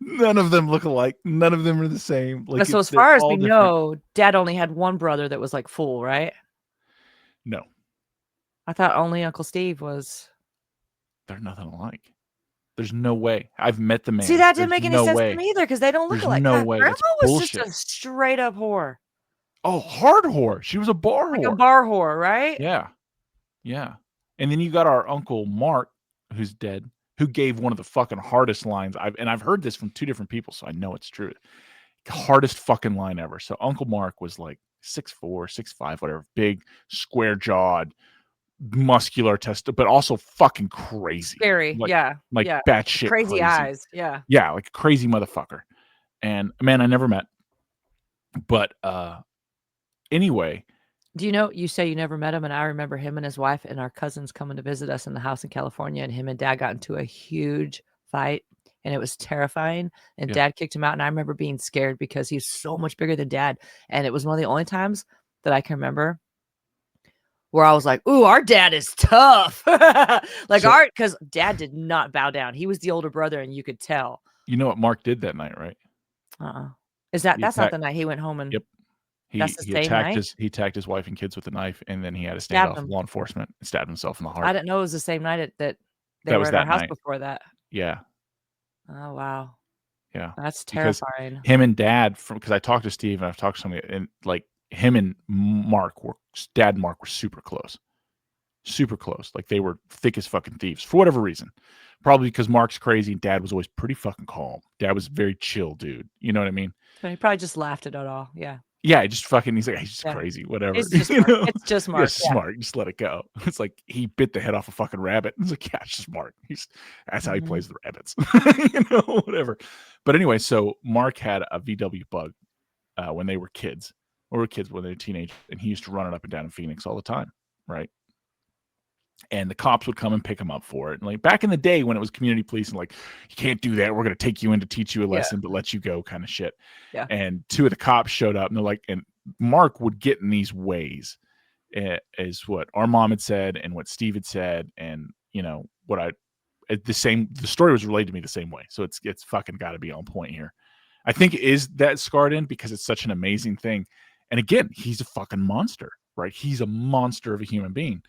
None of them look alike. None of them are the same. Like, so as far as we know, Dad only had one brother that was like full, right? No. I thought only Uncle Steve was. They're nothing alike. There's no way. I've met the man. See, that didn't make any sense to me either because they don't look alike. No way. Grandma was just a straight up whore. Oh, hard whore. She was a bar whore. Like a bar whore, right? Yeah. And then you got our Uncle Mark, who's dead, who gave one of the fucking hardest lines. I've heard this from 2 different people, so I know it's true. Hardest fucking line ever. So Uncle Mark was like 6'4", 6'5", whatever, big, square jawed, muscular but also fucking crazy. Scary. Like Yeah. like Yeah. batshit Crazy crazy. eyes. Yeah. Yeah, like a crazy motherfucker. And man, I never met. But anyway, Do you know, you say you never met him, and I remember him and his wife and our cousins coming to visit us in the house in California, and him and dad got into a huge fight, and it was terrifying, and yeah. dad kicked him out, and I remember being scared because he's so much bigger than dad, and it was one of the only times that I can remember where I was like, "Ooh, our dad is tough." Like, So because dad did not bow down. He was the older brother, and you could tell. you know what Mark did that night, right? Uh-uh. He That's not attacked the night he went home and Yep. that's the He same attacked night? his wife and kids with a knife, and then he had a Stabbed standoff with him. law enforcement and stabbed himself in the I heart. didn't know it was the same night that they That were was at our that house night. before that. Yeah. Oh, wow. Yeah. That's Because terrifying. him and dad because I talked to Steve and I've talked to somebody and like him and dad and Mark were super close. Super close. Like they were thick as fucking thieves for whatever reason. Probably because Mark's crazy and dad was always pretty fucking calm. Dad was very chill dude. You know what I mean? So he probably just laughed at it all. Yeah. Yeah, just fucking he's like, he's just Yeah. crazy, whatever. It's just You Mark. know? It's just Yeah, Mark. it's Yeah. smart. Just let it go. It's like he bit the head off a fucking rabbit. It's like, yeah, it's just Mark. That's how he Mhm. plays the rabbits. Whatever. But anyway, so Mark had a VW bug when they were kids. Or kids when they were teenagers, and he used to run it up and down in Phoenix all the time, right? And the cops would come and pick him up for it. And like back in the day when it was community police and like, you can't do that. We're going to take you in to teach you a lesson, but let you go kind of shit. Yeah. And two of the cops showed up and they're like, and Mark would get in these ways is what our mom had said and what Steve had said. And you know, the story was relayed to me the same way. So it's fucking got to be on point here. I think it is that scarred in because it's such an amazing thing. And again, he's a fucking monster, right? He's a monster of a human being.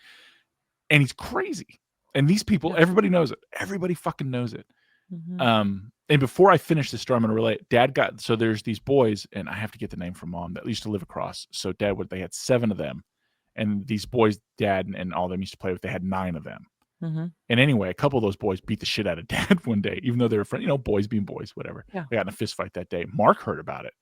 And he's crazy. And these people, everybody knows it. Everybody fucking knows it. Mhm. And before I finish this story, I'm going to relate. So there's these boys, and I have to get the name from mom that used to live across. So they had 7 of them. And these boys, dad and all them used to play with, they had 9 of them. Mhm. And anyway, a couple of those boys beat the shit out of dad one day, even though they were friends, boys being boys, whatever. Yeah. They got in a fist fight that day. Mark heard about it.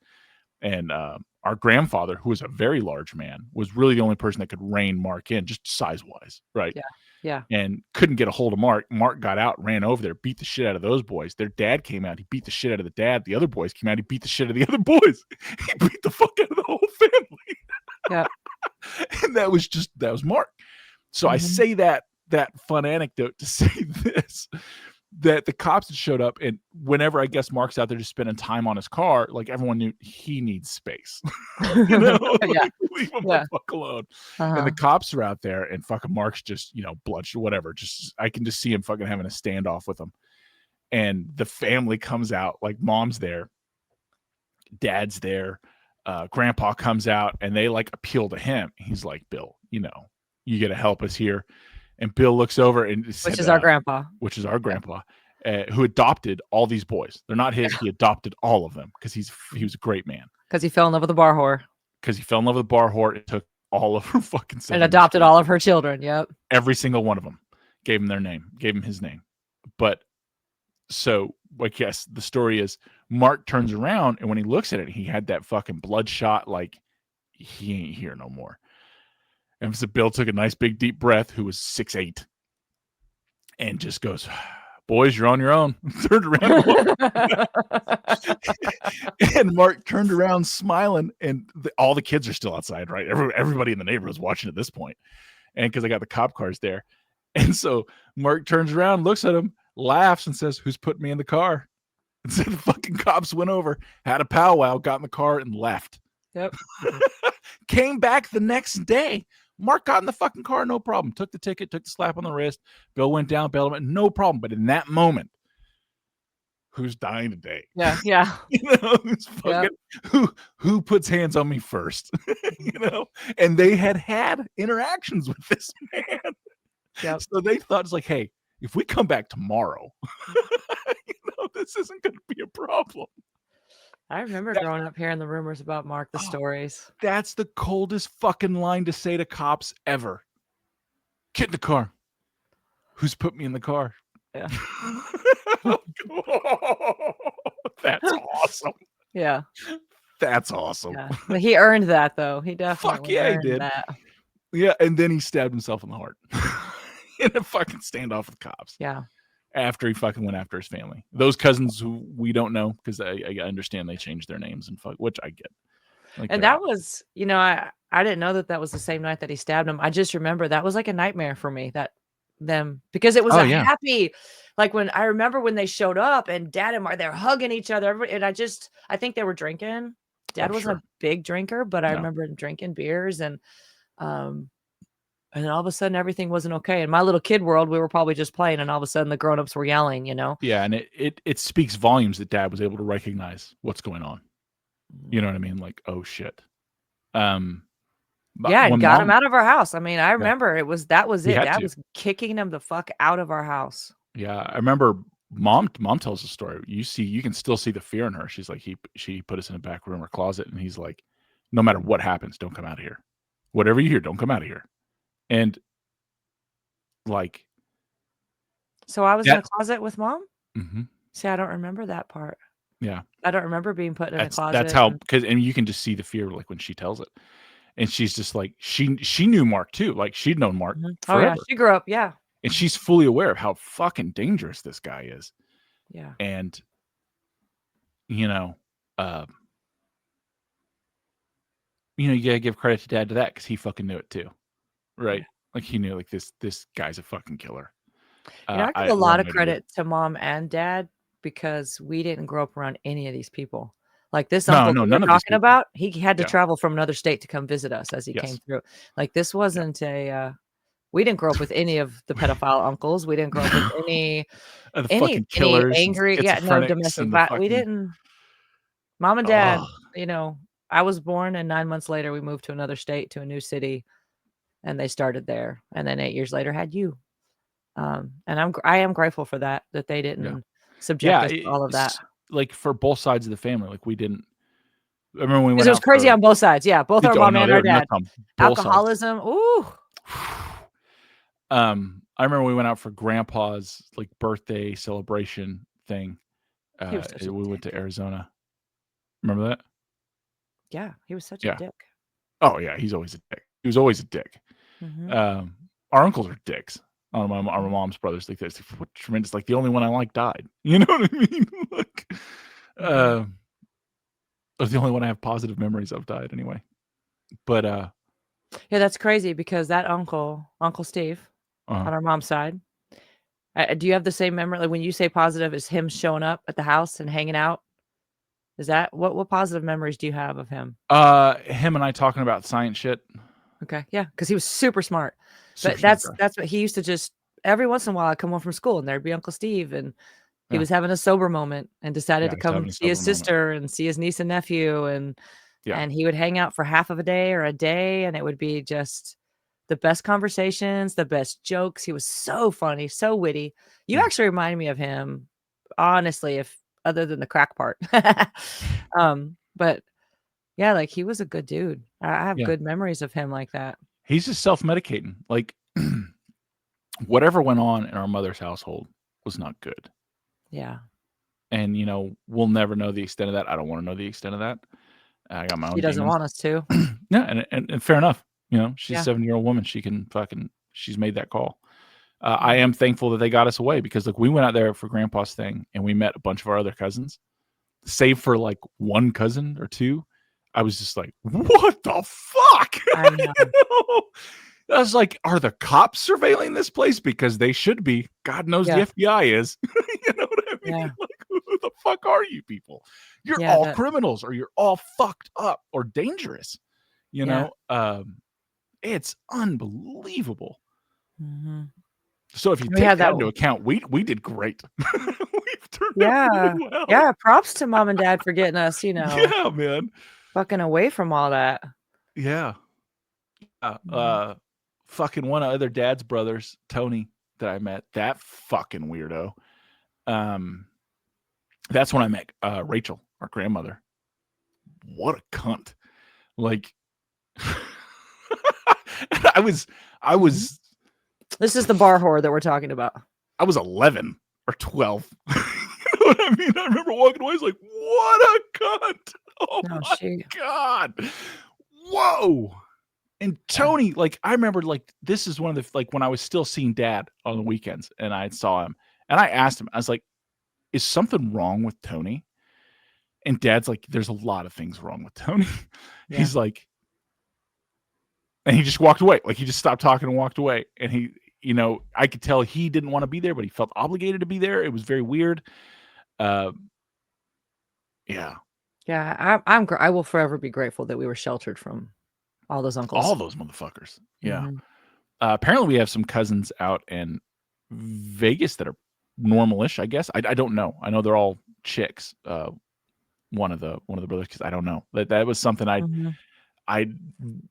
And our grandfather, who was a very large man, was really the only person that could rein Mark in, just size-wise, right? Yeah. Yeah. And couldn't get a hold of Mark. Mark got out, ran over there, beat the shit out of those boys. Their dad came out. He beat the shit out of the dad. The other boys came out. He beat the shit out of the other boys. He beat the fuck out of the whole family. Yeah. And that was Mark. So I say that fun anecdote to say this, that the cops had showed up, and whenever I guess Mark's out there just spending time on his car, like everyone knew he needs space. Yeah. Like, leave him Yeah. the fuck alone. Uh-huh. And the cops are out there, and fucking Mark's just bloodshot, whatever. Just I can just see him fucking having a standoff with them. And the family comes out, like mom's there, dad's there, grandpa comes out, and they like appeal to him. He's like, Bill, you got to help us here. And Bill looks over and said, Which is our grandpa. Which is our grandpa, who adopted all these boys. They're not his. He adopted all of them because he was a great man. Because he fell in love with a bar whore. Because he fell in love with a bar whore and took all of her fucking 7 And adopted all of her children. Yep. Every single one of them. Gave him their name. Gave him his name. But so I guess the story is Mark turns around, and when he looks at it, he had that fucking bloodshot, like, he ain't here no more. And so Bill took a nice big deep breath, who was 6'8", and just goes, boys, you're on your own. Turned around. And Mark turned around smiling, and all the kids are still outside, right? Everybody in the neighborhood's watching at this point. And because I got the cop cars there. And so Mark turns around, looks at him, laughs, and says, who's putting me in the car? And so the fucking cops went over, had a powwow, got in the car, and left. Yep. Came back the next day. Mark got in the fucking car, no problem. Took the ticket, took the slap on the wrist. Bill went down, bailed him out, no problem. But in that moment, who's dying today? Yeah, yeah. Who's fucking, who puts hands on me first? And they had interactions with this man. Yep. So they thought, it's like, hey, if we come back tomorrow, this isn't going to be a problem. I remember growing up hearing the rumors about Mark, the stories. That's the coldest fucking line to say to cops ever. Get in the car. Who's put me in the car? Yeah. That's awesome. Yeah. That's awesome. Yeah. But he earned that, though. He definitely Fuck yeah, he did. that. Yeah, and then he stabbed himself in the heart in a fucking standoff with cops. Yeah. After he fucking went after his family. Those cousins who we don't know, because I understand they changed their names and fuck, which I get. Like, And that was, I didn't know that was the same night that he stabbed him. I just remember that was like a nightmare for me, because it was oh a yeah, happy, like when I remember when they showed up and Dad and they're hugging each other. And I think they were drinking. Dad wasn't sure. a big drinker, but I No. remember him drinking beers um, and then all of a sudden everything wasn't okay. In my little kid world, we were probably just playing and all of a sudden the grown-ups were yelling, Yeah, and it speaks volumes that Dad was able to recognize what's going on. You know what I mean? Like, oh shit. But Yeah, and when got him Mom, out of our house. I mean, I yeah, remember that was he it. had Dad to. was kicking him the fuck out of our house. Yeah, I remember Mom tells the story. You can still see the fear in her. She's like, she put us in a back room or closet, and he's like, no matter what happens, don't come out of here. Whatever you hear, don't come out of here. And like So I was in a that. closet with Mom? Mhm. See, I don't remember that part. Yeah. I don't remember being put in a That's closet how, and because and you can just see the fear like when she tells it. And she's just like she knew Mark too. Like she'd known Mark Mhm. Oh, yeah, forever. she grew up, yeah. And she's fully aware of how fucking dangerous this guy is. Yeah. And you know, uh, you gotta give credit to Dad to that because he fucking knew it too. Yeah. Right? Like he knew like this guy's a fucking killer. I give I a lot one of way to do it. credit to Mom and Dad because we didn't grow up around any of these people. Like this No, uncle no, that we're none of these talking people. about, he had to Yeah. travel from another state to come visit us as he came Yes. through. Like this Yeah. wasn't we didn't grow up with any of the pedophile uncles. We didn't grow up with The any fucking killers and angry, yeah, no schizophrenics domestic and the violence. We fucking didn't. Mom and Dad, oh you know, I was born and 9 months later we moved to another state, to a new city, and they started there. And then 8 years later had you. And I am grateful for that they yeah. didn't subject Yeah, us to all of that. it's like for both sides of the family, like we didn't. I remember when we 'Cause went it was out crazy for. on both sides. Yeah, both our Oh mom no, and they our were nuts dad. on both sides. Alcoholism, ooh, I remember we went out for Grandpa's like birthday celebration thing. he was such a We went to dick. Arizona. Remember that? Yeah, he was such a Yeah. dick. Oh yeah, he's always a dick. He was always a dick. Mhm, Um, our uncles are dicks. Our mhm, mom's brothers like this. What tremendous! Like the only one I like died. You know what I mean? Like, mhm. uh, was the only one I have positive memories of died anyway. But Yeah, that's crazy because that Uncle Steve, uh, on our mom's side, do you have the same memory? Like, when you say positive, is him showing up at the house and hanging out? Is that what positive memories do you have of him? him and I talking about science shit. Okay, yeah, because he was super smart. Super But smart guy. that's what he used to just every once in a while, I'd come home from school, and there'd be Uncle Steve, and he Yeah, was having a sober moment and decided yeah. to He's come having a see his sober moment. sister and see his niece and nephew, and Yeah, he would hang out for half of a day or a day, and it would be just the best conversations, the best jokes. He was so funny, so witty. You yeah, actually remind me of him, honestly, if other than the crack part. But yeah, like, he was a good dude. I have yeah. good memories of him like that. He's just self-medicating. Like whatever went on in our mother's household was not good. Yeah. And we'll never know the extent of that. I don't want to know the extent of that. I got my She own doesn't demons. want us to. Yeah, and fair enough. She's a Yeah. 70-year-old woman. She's made that call. I Mhm. am thankful that they got us away because we went out there for Grandpa's thing and we met a bunch of our other cousins. Save for like one cousin or two, I was just like, "What the fuck?" I know. I was like, "Are the cops surveilling this place? Because they should be. God knows the Yeah. FBI is." You know what I mean? Yeah. Like, who the fuck are you people? You're Yeah, all that criminals, or you're all fucked up, or dangerous. You yeah. know, it's unbelievable. Mhm. So if you We take had that that into account, we did great. We've turned out Yeah. really well. Yeah, props to mom and dad for getting us, Yeah, man. fucking away from all that. Yeah. Mhm. Fucking one of other dad's brothers, Tony, that I met, that fucking weirdo. Um, that's when I met Rachel, our grandmother. What a cunt! Like, I was, I Mhm. was, This is the bar whore that we're talking about. I was 11 or 12. You know what I mean? I remember walking away. I was like, "What a cunt! Oh No, my god! Whoa!" And Yeah. Tony, like, I remember, like, this is one of the like, when I was still seeing Dad on the weekends, and I saw him, and I asked him, I was like, "Is something wrong with Tony?" And Dad's like, "There's a lot of things wrong with Tony." Yeah. He's like, and he just walked away. Like, he just stopped talking and walked away. And he, I could tell he didn't want to be there, but he felt obligated to be there. It was very weird. Uh, yeah, Yeah, I will forever be grateful that we were sheltered from all those all uncles. those motherfuckers. Yeah. Mhm. Apparently, we have some cousins out in Vegas that are normalish. I guess I don't know. I know they're all chicks. One of the brothers, because I don't know. That was something Mhm. I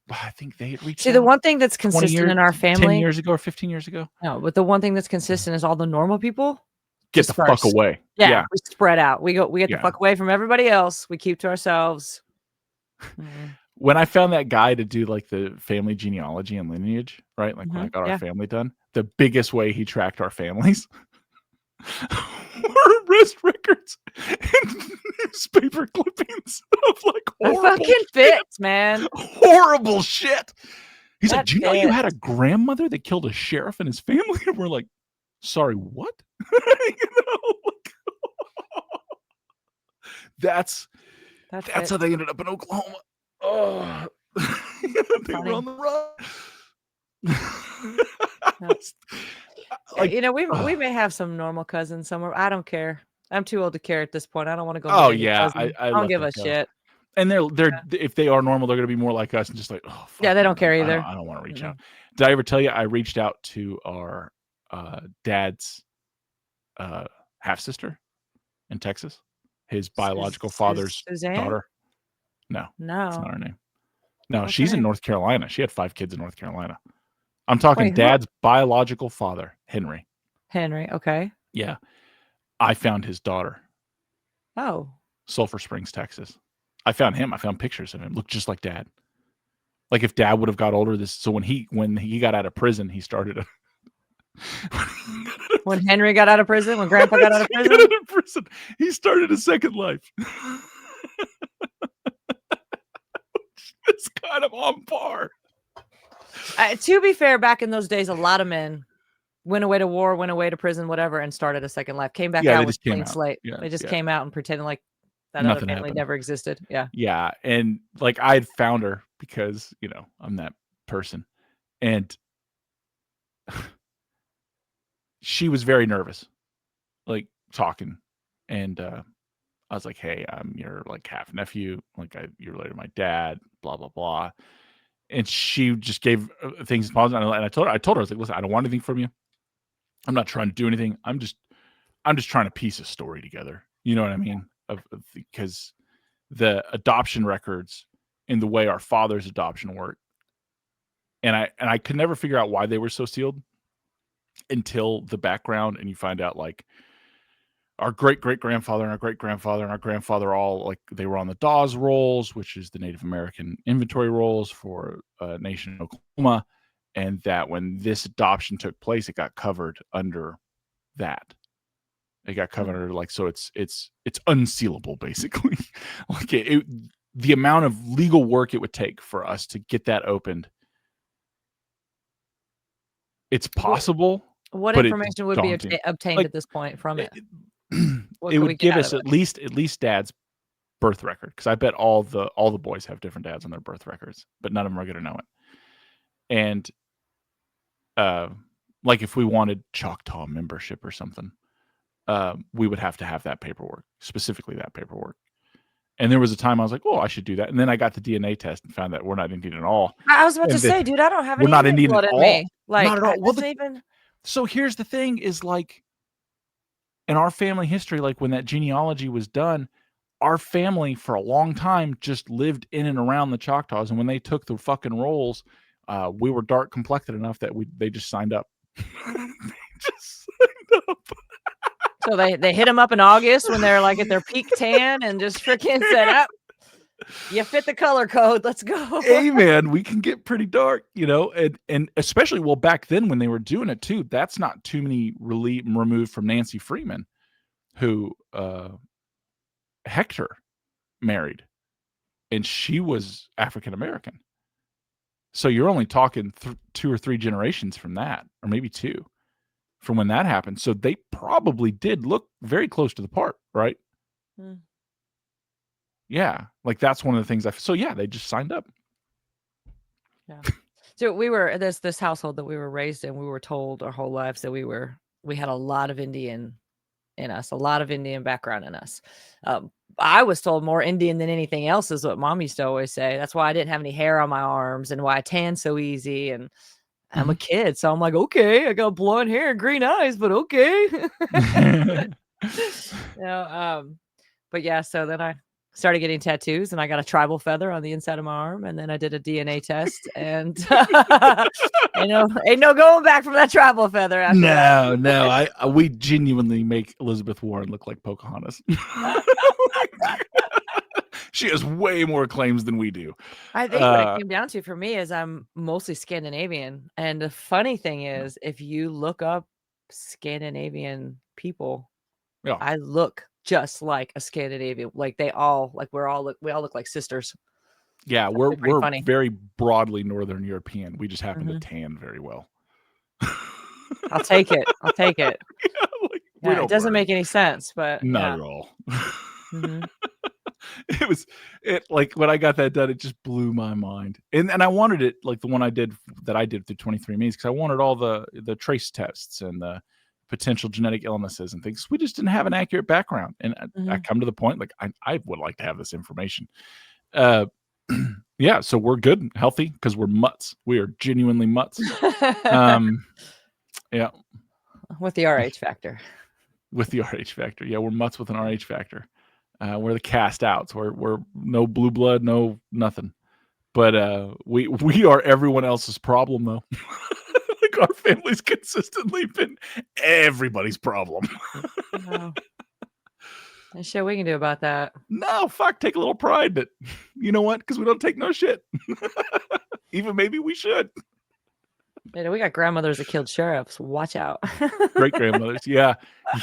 I think they had reached See, the out one thing that's 20 consistent years, in our 10 family years ago or 15 years ago. no, but the one thing that's consistent is all the normal people Get the fuck disperse. away. Yeah, Yeah, we spread out. We get the yeah. fuck away from everybody else. We keep to ourselves. Mhm. When I found that guy to do, like, the family genealogy and lineage, right? Like, when I Mhm. got our Yeah. family done, the biggest way he tracked our families were arrest records and newspaper clippings of, like, That horrible fucking shit. fits, man. Horrible shit. He's like, That "Do you know you had a fits. grandmother that killed a sheriff and his family?" And we're like, "Sorry, what?" Like, that's That that's how fits. they ended up in Oklahoma. Oh, That's they were funny. on the run. Yep. Like, We may have some normal cousins somewhere. I don't care. I'm too old to care at this point. I don't wanna go oh, meet a new yeah, cousin. I I don't let give them a go. shit. And they're if they are normal, they're gonna be more like us and just like, "Oh, Yeah, fuck they no, don't care I don't either. I don't wanna reach out." Mm-mm. Did I ever tell you I reached out to our, dad's, uh, half sister in Texas? His biological father's Suzanne? daughter? No, that's not No. her name. No, What's her she's in name? North Carolina. She had 5 kids in North Carolina. I'm talking Wait, who? dad's biological father, Henry. Henry, okay. Yeah. I found his daughter, Oh. Sulphur Springs, Texas. I found him. I found pictures of him. Looked just like dad. Like if dad would have got older, so when he got out of prison, he started a When Henry got out of prison? When grandpa got out of he got prison? out of prison. He started a second life. It's kind of on par. To be fair, back in those days, a lot of men went away to war, went away to prison, whatever, and started a second life. Came back Yeah, they out with just came clean out. slate. Yeah, They just yeah. came out and pretended like that other Nothing family happened. never existed. Yeah. Yeah, and, like, I had found her because, I'm that person, and she was very nervous, like, talking, and, I was like, "Hey, I'm your, like, half nephew, like, you're related to my dad, blah, blah, blah," and she just gave, things positive, and I told her, I was like, "Listen, I don't want anything from you. I'm not trying to do anything. I'm just trying to piece a story together." You know what I mean? Because the adoption records and the way our father's adoption worked, and I could never figure out why they were so sealed until the background, and you find out, like, our great-great-grandfather and our great-grandfather and our grandfather all, like, they were on the Dawes rolls, which is the Native American inventory rolls for a nation in Oklahoma, and that when this adoption took place, it got covered under that. It got covered under, like, so it's unsealable, basically. Like, the amount of legal work it would take for us to get that opened, it's What possible, what but it's information would be daunting. obtained Like, at this point from it it? What it could we would get give out of us it? at least dad's birth record, because I bet all the boys have different dads on their birth records, but none of them are gonna know it. And, uh, like, if we wanted Choctaw membership or something, we would have to have that paperwork, specifically that paperwork. And there was a time I was like, "Oh, I should do that." And then I got the DNA test and found that we're not Indian at all. I was about to And then say, dude, I don't have we're any not Indian Indian at blood in all. me. Not Like, at all. Well, doesn't even so here's the thing is, like, in our family history, like, when that genealogy was done, our family for a long time just lived in and around the Choctaws, and when they took the fucking rolls, we were dark complected enough that they just signed up. They just signed up. so they hit him up in August when they're, like, at their peak tan and just freaking said, "Oh, you fit the color code. Let's go." Hey, man, we can get pretty dark, and especially, well, back then when they were doing it too, that's not too many removed from Nancy Freeman, who, Hector married, and she was African American. So you're only talking 2 or 3 generations from that, or maybe 2, from when that happened. So they probably did look very close to the part, right? Mm. Yeah, like that's one of the things so yeah, they just signed up. Yeah. So we were this household that we were raised in, we were told our whole lives that we had a lot of Indian in us, a lot of Indian background in us. I was told more Indian than anything else is what mom used to always say. That's why I didn't have any hair on my arms and why I tan so easy. And I'm a kid, so I'm like, okay, I got blonde hair and green eyes, but okay. You know, but yeah, so then I started getting tattoos and I got a tribal feather on the inside of my arm, and then I did a DNA test and ain't no going back from that tribal feather after that. No, we genuinely make Elizabeth Warren look like Pocahontas. She has way more claims than we do. I think what it came down to for me is I'm mostly Scandinavian, and the funny thing is, if you look up Scandinavian people, Yeah. I look just like a Scandinavian. Like we all look like sisters. Yeah, It's we're actually pretty funny. very broadly Northern European. We just happen to Mhm. tan very well. I'll take it. I'll take it. Yeah, like, we Yeah, it don't doesn't burn. make any sense, but Not yeah. at all. Mhm. It like when I got that done, it just blew my mind. And I wanted it like the one I did through 23andMe because I wanted all the trace tests and the potential genetic illnesses and things. We just didn't have an accurate background. And I Mhm. come to the point like I would like to have this information. Yeah, so we're good and healthy because we're mutts. We are genuinely mutts. Yeah. With the RH factor. With the RH factor. Yeah, we're mutts with an RH factor. We're the cast outs. We're no blue blood, no nothing. But we are everyone else's problem though. Like our family's consistently been everybody's problem. Wow. There's shit we can do about that. No, fuck, take a little pride that you know what? Because we don't take no shit. Even maybe we should. You know, we got grandmothers that killed sheriffs. Watch out. Great grandmothers. Yeah.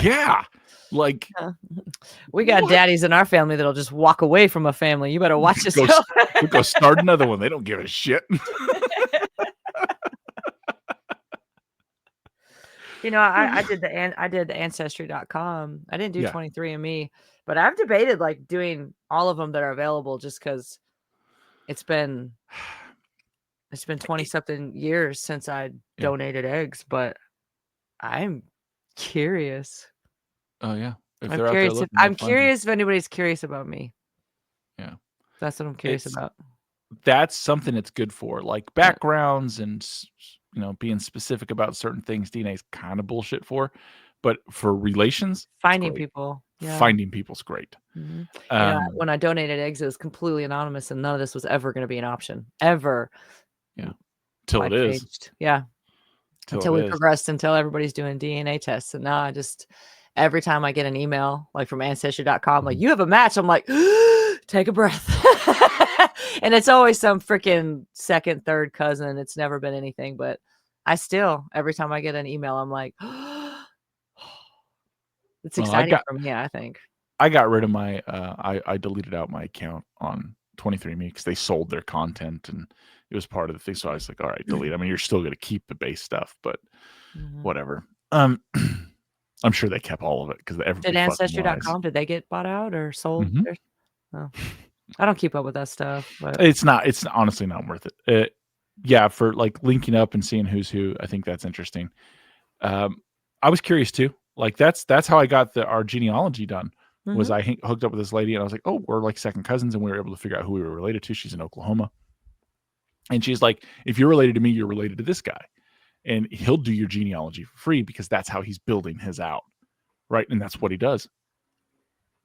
Yeah. Like We got what? daddies in our family that'll just walk away from a family. You better watch Go, yourself. we go start another one. They don't give a shit. You know, I did the ancestry.com. I didn't do Yeah. 23andMe, but I've debated like doing all of them that are available just because it's been 20 something years since I Yeah. donated eggs, but I'm curious. Oh yeah. If I'm they're out there curious if looking, they'll find you. anybody's curious about me. Yeah. That's what I'm curious It's about. that's something it's good for, like backgrounds and being specific about certain things. DNA is kind of bullshit for, but for relations, it's Finding great. people. Yeah. Finding people's great. Mhm. You know, when I donated eggs, it was completely anonymous, and none of this was ever going to be an option ever. Yeah, till it Life is. changed. Yeah. Till Until it we is. progressed, until everybody's doing DNA tests. And now I just, every time I get an email like from ancestry.com, like, Mhm. you have a match, I'm like, take a breath. And it's always some freaking second, third cousin. It's never been anything, but I still, every time I get an email, I'm like, it's Well, exciting for me, I think. I got rid of my I deleted out my account on 23andMe because they sold their content and it was part of the thing. So I was like, all right, delete. I mean, you're still gonna keep the base stuff, but Mhm. whatever. I'm sure they kept all of it because Did everybody fucking lies. ancestry.com, did they get bought out or sold? Mhm. Oh, I don't keep up with that stuff, but It's honestly not worth it. Yeah, for like linking up and seeing who's who, I think that's interesting. Um, I was curious too. Like that's how I got our genealogy done. Was Mhm. I hooked up with this lady and I was like, oh, we're like second cousins, and we were able to figure out who we were related to. She's in Oklahoma, and she's like, if you're related to me, you're related to this guy, and he'll do your genealogy for free because that's how he's building his out, right? And that's what he does.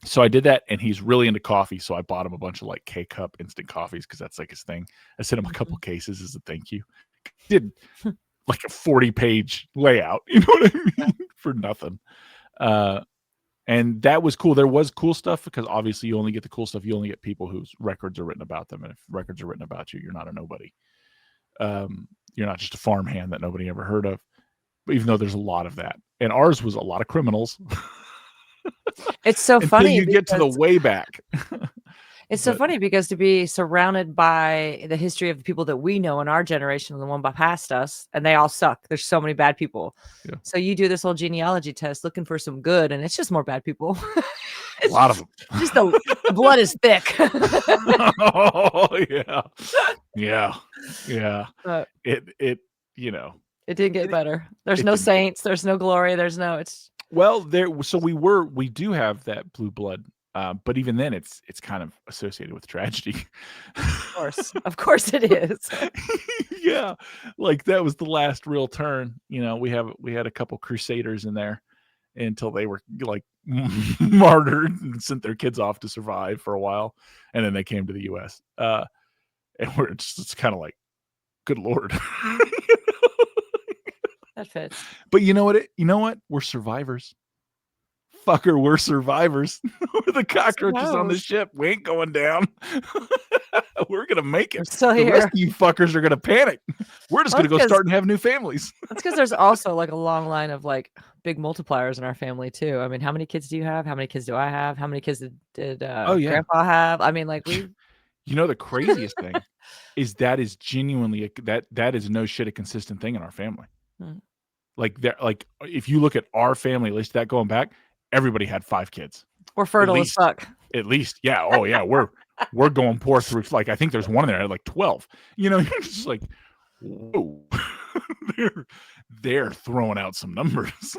So I did that, and he's really into coffee. So I bought him a bunch of like K cup instant coffees because that's like his thing. I sent him a couple Mhm. cases as a thank you. Did like a 40-page layout, you know what I Yeah. mean, for nothing. And that was cool. There was cool stuff because obviously you only get the cool stuff. You only get people whose records are written about them, and if records are written about you, you're not a nobody. You're not just a farmhand that nobody ever heard of. But even though there's a lot of that, and ours was a lot of criminals. It's so Until funny you get to the because way back. It's so But funny because to be surrounded by the history of the people that we know in our generation and the one past us, and they all suck. There's so many bad people. yeah, So you do this whole genealogy test looking for some good, and it's just more bad people. a It's lot of them. just the blood is thick. Oh yeah, yeah, yeah. But It you know it didn't get it better. There's it no didn't get saints, there's no glory, there's no it's well there. So we do have that blue blood, but even then, it's kind of associated with tragedy. of course it is. Yeah, like that was the last real turn. We had a couple crusaders in there until they were like martyred and sent their kids off to survive for a while, and then they came to the U.S. And we're just it's kind of like, good lord. That fits. But you know what? You know what? We're survivors. Fucker, we're survivors. We're the I cockroaches on the suppose. ship. We ain't going down. We're gonna make We're it. still The rest here. of you fuckers are gonna panic. We're just Well, gonna go start and have new families. that's because there's also, like, a long line of, like, big multipliers in our family too. I mean, how many kids do you have? How many kids do I have? How many kids Oh yeah. grandpa have? I mean, like, we You know the craziest thing is genuinely that is no shit a consistent thing in our family. Mm. Like if you look at our family list that going back, everybody had 5 kids. We're At fertile as least. fuck. At least. Yeah. Oh yeah. We're going poor through like I think there's one in there at like 12. You're just like, whoa. they're they're throwing out some numbers.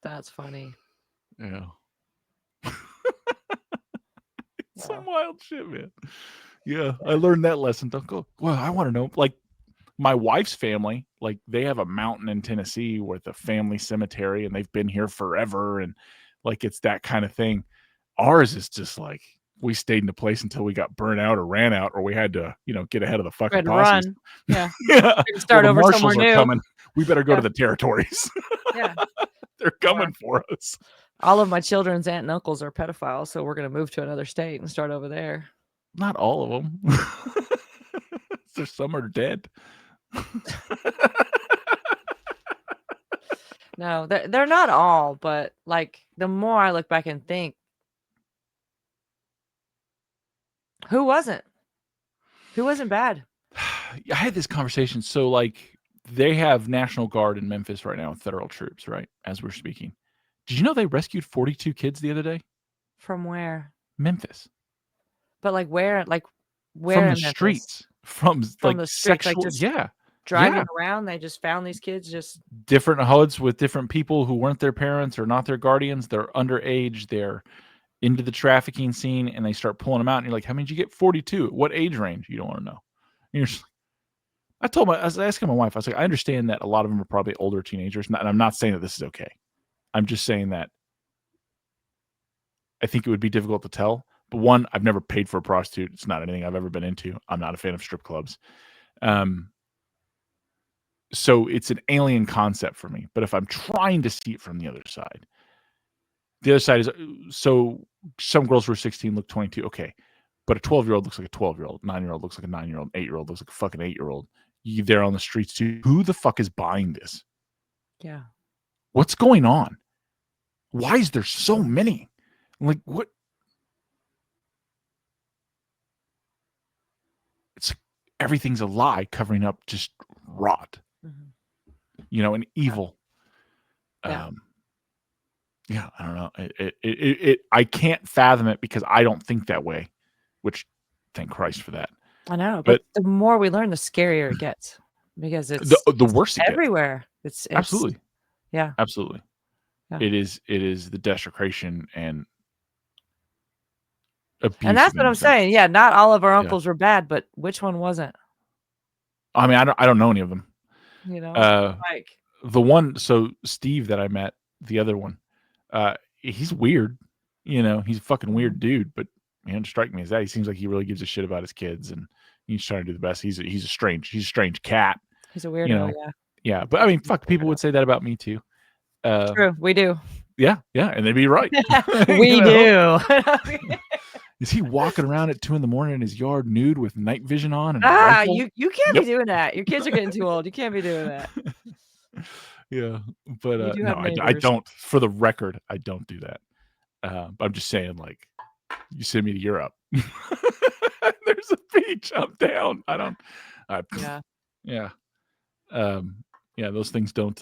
That's funny. Yeah. Yeah. Some wild shit, man. Yeah. I learned that lesson. Don't go, well, I want to know. Like my wife's family, like they have a mountain in Tennessee with a family cemetery and they've been here forever. And like it's that kind of thing. Ours is just like we stayed in a place until we got burnt out or ran out or we had to, get ahead of the We fucking had to posses. run. Yeah. Yeah. We can Well, start the over somewhere marshals are new. coming. We better go to Yeah. the territories. Yeah. They're Or coming for us. all of my children's aunt and uncles are pedophiles, so we're gonna move to another state and start over there. Not all of them. There's some are dead. No, they're not all, but, like, the more I look back and think who wasn't? Who wasn't bad? I had this conversation. So, like, they have National Guard in Memphis right now with federal troops, right? As we're speaking. Did you know they rescued 42 kids the other day? From where? Memphis. But, like, where? Like, where From the in Memphis? streets. From From like the streets, like, sexual. just Yeah. driving Yeah. around, they just found these kids just Different hoods with different people who weren't their parents or not their guardians. They're underage. They're into the trafficking scene and they start pulling them out. And you're like, how many did you get? 42. What age range? You don't want to know. And you're just I was asking my wife, I was like, I understand that a lot of them are probably older teenagers. And I'm not saying that this is okay. I'm just saying that I think it would be difficult to tell. But one, I've never paid for a prostitute. It's not anything I've ever been into. I'm not a fan of strip clubs. So it's an alien concept for me. But if I'm trying to see it from the other side is so some girls who are 16 look 22. Okay. But a 12-year-old looks like a 12-year-old. 9-year-old looks like a 9-year-old. 8-year-old looks like a fucking 8-year-old. They're on the streets too. Who the fuck is buying this? yeah. What's going on? Why is there so many? Like, what? It's everything's a lie covering up just rot, and evil. Yeah. Yeah, I don't know. I can't fathom it because I don't think that way, which thank Christ for that. I know, But but the more we learn, the scarier it gets because the it's worse it gets. everywhere. It's Absolutely. yeah. Absolutely. Yeah. It is the desecration and abuse. And that's what I'm saying. Yeah, not all of our uncles were bad, but which one wasn't? I mean, I don't know any of them. Like the one, so Steve that I met, the other one, he's weird. He's a fucking weird dude, but he doesn't strike me as that. He seems like he really gives a shit about his kids and he's trying to do the best. He's a strange cat. he's a weirdo, yeah. Yeah, but I mean, fuck, people would say that about me too. True, we do. Yeah, and they'd be right. We do. Is he walking around at 2 a.m. in his yard nude with night vision on? And you can't be doing that. Your kids are getting too old. You can't be doing that. Yeah, but You do no, have I neighbors. don't. For the record, I don't do that. But I'm just saying, like, you send me to Europe. There's a beach. I'm down. Yeah. Yeah. Yeah, those things don't,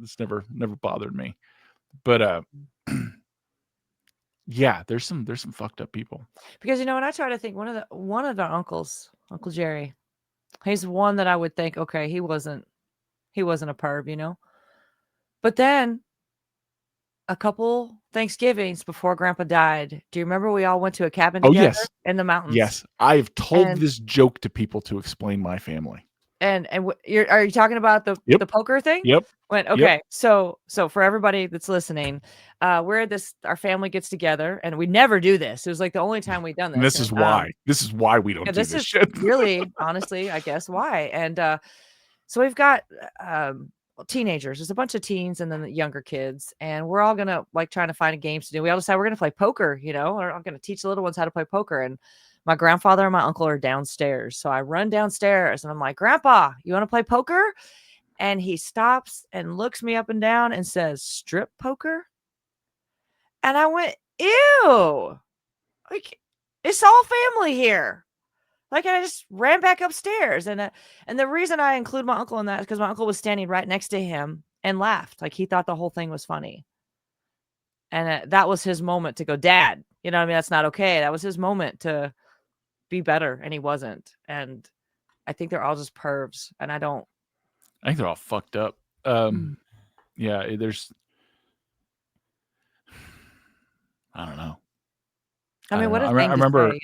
it's never bothered me. But, yeah, there's some fucked up people. Because, when I try to think, one of our uncles, Uncle Jerry, he's one that I would think, okay, he wasn't a perv. But then a couple Thanksgivings before Grandpa died, do you remember we all went to a cabin Oh, together yes. in the mountains? Yes. I have told And this joke to people to explain my family. are you talking about the Yep. poker thing? Yep. Yep. Okay, so for everybody that's listening, our family gets together, and we never do this. It was like the only time we've done And this, this is why. This is why we don't yeah, do this this is shit. really, honestly, I guess why. And so we've got teenagers. There's a bunch of teens and then the younger kids, and we're all gonna like trying to find games to do. We all decide we're gonna play poker. Or I'm gonna teach the little ones how to play poker. And my grandfather and my uncle are downstairs, so I run downstairs and I'm like, "Grandpa, you want to play poker?" And he stops and looks me up and down and says, "Strip poker?" And I went, "Ew! Like, it's all family here." Like, and I just ran back upstairs, and the reason I include my uncle in that is because my uncle was standing right next to him and laughed, like he thought the whole thing was funny, and that was his moment to go, "Dad, you know what I mean? That's not okay." That was his moment to be better, and he wasn't. And I think they're all just pervs, and I don't. I think they're all fucked up. Yeah, there's I don't know. I I mean, don't know. what a I thing to remember say,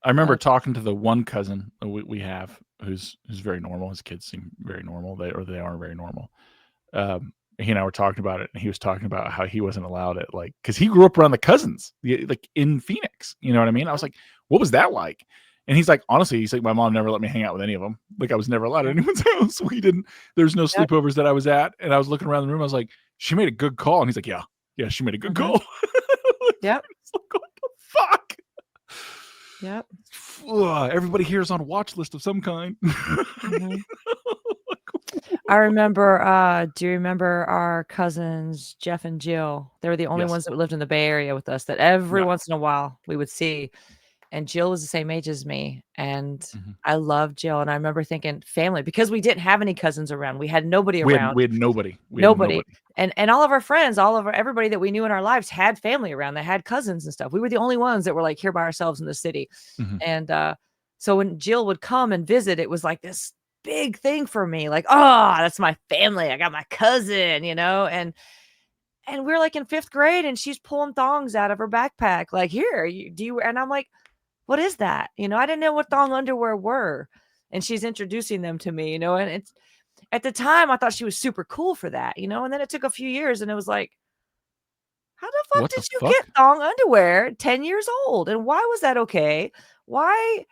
I remember Like, talking to the one cousin we have who's very normal. His kids seem very normal. They are very normal. He and I were talking about it, and he was talking about how he wasn't allowed it, like, because he grew up around the cousins, like in Phoenix. You know what I mean? I was like, "What was that like?" And he's like, "Honestly, he's like, my mom never let me hang out with any of them. Like, I was never allowed at yep, anyone's house. We didn't. There's no yep, sleepovers that I was at." And I was looking around the room. I was like, "She made a good call." And he's like, "Yeah, yeah, she made a good mhm, call." yep, It's like, what the fuck? yep, Ugh, everybody here is on a watch list of some kind. mhm. I remember, do you remember our cousins, Jeff and Jill? They were the only Yes. ones that lived in the Bay Area with us that every Yeah. once in a while we would see. And Jill was the same age as me. And Mhm. I love Jill. And I remember thinking family because we didn't have any cousins around. We had nobody around. We had nobody. We had Nobody. nobody. And all of our friends, everybody that we knew in our lives had family around that had cousins and stuff. We were the only ones that were like here by ourselves in the city. Mhm. And so when Jill would come and visit, it was like this big thing for me. Like, oh, that's my family. I got my cousin. And we're like in 5th grade and she's pulling thongs out of her backpack. Like, here, do you and I'm like, what is that? I didn't know what thong underwear were. And she's introducing them to me, and it's at the time I thought she was super cool for that. And then it took a few years and it was like, how the fuck What the did you get fuck? thong underwear 10 years old? And why was that okay? Why?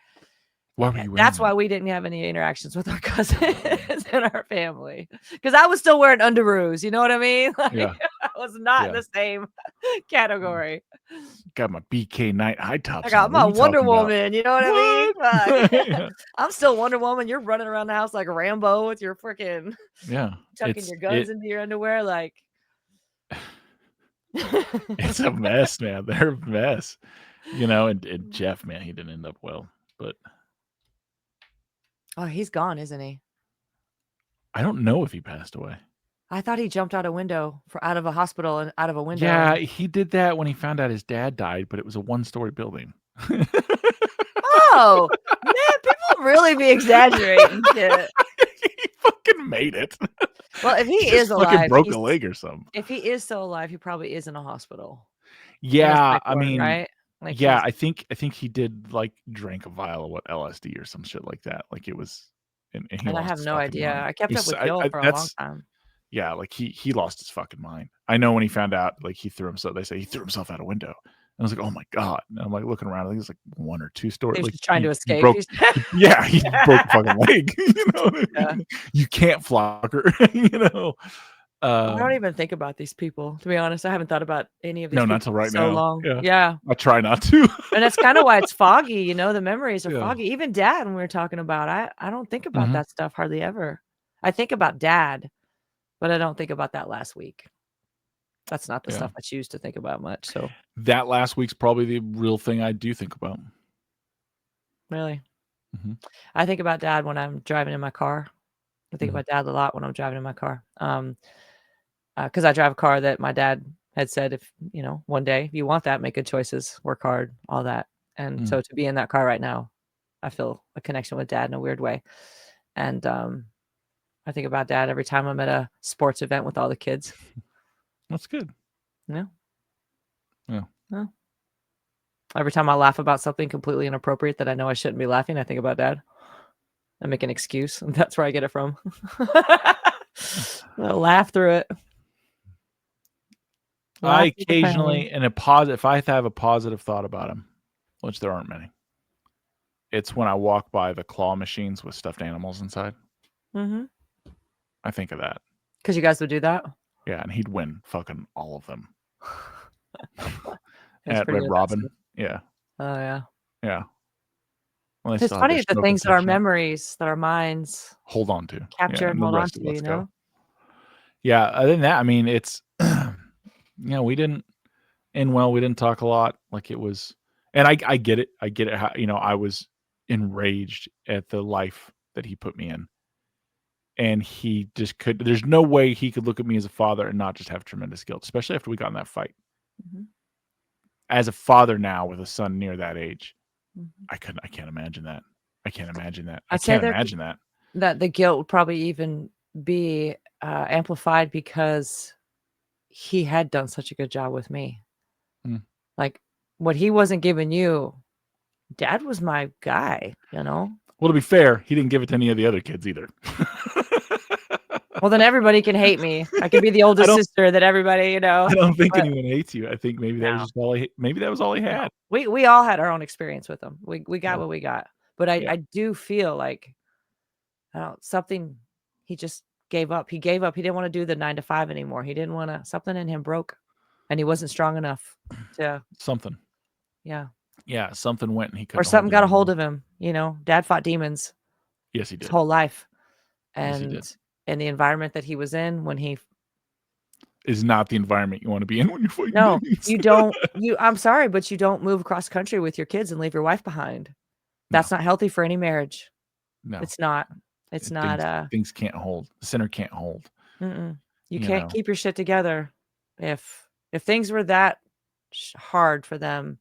Why were you wearing That's them? why we didn't have any interactions with our cousins in our family because I was still wearing underoos. You know what I mean? Like Yeah. I was not in Yeah. the same Mm. category. Got my BK Night high I tops got on. What are my you Wonder talking about? Woman. You know what I mean? What? Fuck. Yeah. I'm still Wonder Woman. You're running around the house like Rambo with your freaking Yeah. tucking your guns into your underwear. Like, It's a mess, man. They're a mess. And Jeff, man, he didn't end up well. But oh, he's gone, isn't he? I don't know if he passed away. I thought he jumped out of a hospital and out of a window. Yeah, he did that when he found out his dad died, but it was a one-story building. Oh man, people really be exaggerating shit. He fucking made it. Well, if He he is just fucking alive, broke a leg or something. if he is still alive, he probably is in a hospital in a Yeah, psych I ward, mean, right? Like yeah, he's I think he did, like, drank a vial of LSD or some shit like that. Like, it was and he and I lost have his no fucking idea. mind. I kept up He's with Jill I for a long that's time. yeah, like, he lost his fucking mind. I know when he found out, like, they say he threw himself out a window. And I was like, "Oh my god." And I'm, like, looking around, I think it's, like, 1 or 2 story He was like, just trying to he escape. broke yeah, he broke a fucking leg, you know what I Yeah. mean? You can't flock her, you know? I don't Um, even think about these people, to be honest. I haven't thought about any of these no, not people till in right so now. long. Yeah. Yeah. I try not to. And that's kinda why it's foggy, the memories are Yeah. foggy. Even dad, when we were talking about, I don't think about Mhm. that stuff hardly ever. I think about dad, but I don't think about that last week. That's not the Yeah. stuff I choose to think about much, so That last week's probably the real thing I do think about. Really? Mhm. I think about dad when I'm driving in my car. I think Mhm. about dad a lot when I'm driving in my car. 'Cause I drive a car that my dad had said, "If, one day if you want that, make good choices, work hard, all that." And Mm. so to be in that car right now, I feel a connection with dad in a weird way. And, I think about dad every time I'm at a sports event with all the kids. That's good. Yeah, Yeah. yeah. Every time I laugh about something completely inappropriate that I know I shouldn't be laughing, I think about dad. I make an excuse, and that's where I get it from. Yeah. I'll laugh through it. I Laugh through the pain. occasionally in a posi if I have a positive thought about him, which there aren't many, it's when I walk by the claw machines with stuffed animals inside. Mhm. I think of that. 'Cause you guys would do that? Yeah, and he'd win fucking all of them. It's At pretty Red Robin. invested. Yeah, Oh, yeah. yeah. Well, they It's still had their funny the smoking things that our section. memories, that our minds Hold on to. Yeah, capture and and the hold on rest of to, Let's Go. Yeah, other than that, I mean, it's we didn't end well, we didn't talk a lot, like, it was and I get it. I get it how I was enraged at the life that he put me in, and he just could there's no way he could look at me as a father and not just have tremendous guilt, especially after we got in that fight. Mhm, As a father now with a son near that age, mhm. I can't imagine that. I can't imagine that. I I'd say can't there could imagine that. that the guilt would probably even be, amplified because he had done such a good job with me. Mm. Like, what he wasn't giving you, dad was my guy, you know? Well, to be fair, he didn't give it to any of the other kids either. Well, then everybody can hate me. I can be the I oldest don't sister that everybody, I don't think but anyone hates you. I think maybe that was no, just all he maybe that was all he no. had. We all had our own experience with him. We got Yeah, what we got. But I yeah, I do feel like, I don't something he just gave up. He gave up. He didn't wanna do the 9 to 5 anymore. He didn't wanna something in him broke, and he wasn't strong enough to something. yeah. Yeah, something went and he Or couldn't hold something it got a hold anymore. of him, Dad fought demons Yes, he his did. whole life, Yes, he and did. in the environment that he was in when he Is not the environment you wanna be in when you're fighting no, demons. you don't I'm sorry, but you don't move across country with your kids and leave your wife behind. No, That's not healthy for any marriage. no. It's not. It's not, Things can't hold. The center can't hold, mm-mm. You you can't know? keep your shit together if things were that hard for them,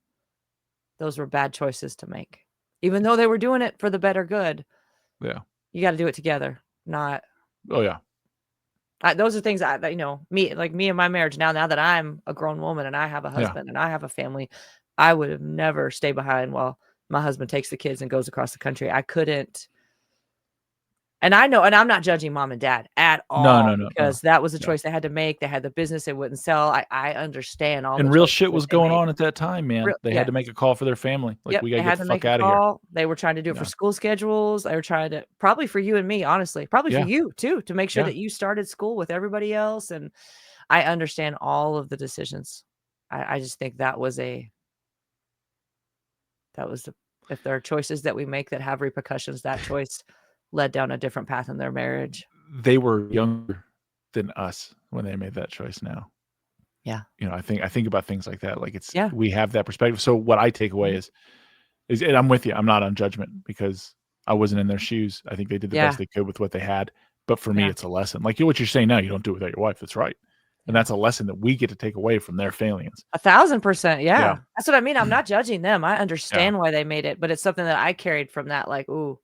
those were bad choices to make. Even though they were doing it for the better good, Yeah. you gotta do it together, not Oh, yeah. those are things me and my marriage now that I'm a grown woman and I have a Yeah. husband and I have a family, I would have never stay behind while my husband takes the kids and goes across the country. I couldn't. And I know and I'm not judging mom and dad at No, all no, no, no, because that was a no. choice they had to make. They had the business they wouldn't sell. I understand all the And real choices shit that was they going made. on at that time, man. Real They had to make yes. a call for their family, like, Yep, "We gotta they get had the to make fuck a outta here." call. They were trying to do it for Yeah. school schedules. They were trying to probably for you and me, honestly, probably for Yeah. you too, to make sure Yeah. that you started school with everybody else, and I understand all of the decisions. I just think that was the if there are choices that we make that have repercussions, that choice led down a different path in their marriage. They were younger than us when they made that choice now. Yeah. I think about things like that, like, Yeah. we have that perspective. So what I take away Mhm. is and I'm with you, I'm not on judgment because I wasn't in their shoes. I think they did the best Yeah. they could with what they had, but for me, Yeah. it's a lesson. Like, what you're saying now, you don't do it without your wife, that's right. And Yeah. that's a lesson that we get to take away from their failings. 1,000%, Yeah. yeah. That's what I mean, I'm not judging them, I Yeah. understand why they made it, but it's something that I carried from that, like, ooh,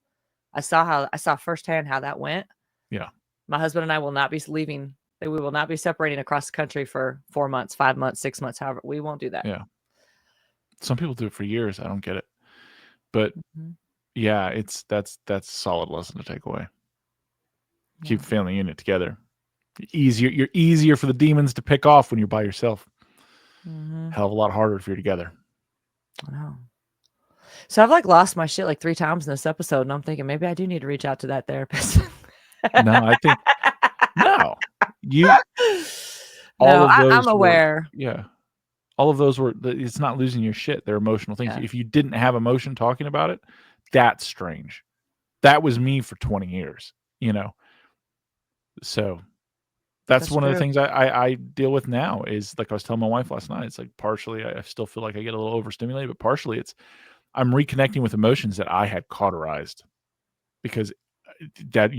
I saw firsthand how that went. Yeah. My husband and I will not be leaving we will not be separating across the country for 4 months, 5 months, 6 months, however we won't do that. Yeah. Some people do it for years, I don't get it. But, Mhm. yeah, that's a solid lesson to take away. Keep Yeah. the family unit together. You're easier for the demons to pick off when you're by yourself. Mhm. Hell of a lot harder if you're together. I know. So I've, like, lost my shit, like, 3 times in this episode, and I'm thinking maybe I do need to reach out to that therapist. No, I think no. You all No, of I'm those were aware. yeah. All of those were it's not losing your shit, they're emotional things. Yeah, If you didn't have emotion talking about it, that's strange. That was me for 20 years, you know? So, that's that's one of the true. things I deal with now is like I was telling my wife last night, it's like partially I still feel like I get a little overstimulated, but partially it's I'm reconnecting with emotions that I had cauterized because that's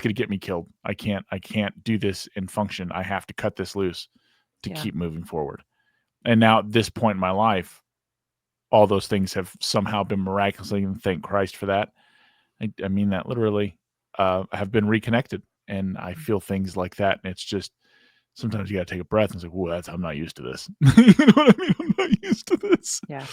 going to get me killed. I can't do this and function. I have to cut this loose to keep moving forward. And now at this point in my life, all those things have somehow been miraculously, and thank Christ for that. I mean that literally, have been reconnected, and I feel things like that. And it's just, sometimes you got to take a breath and it's like, whoa, I'm not used to this. You know what I mean? I'm not used to this. Yeah.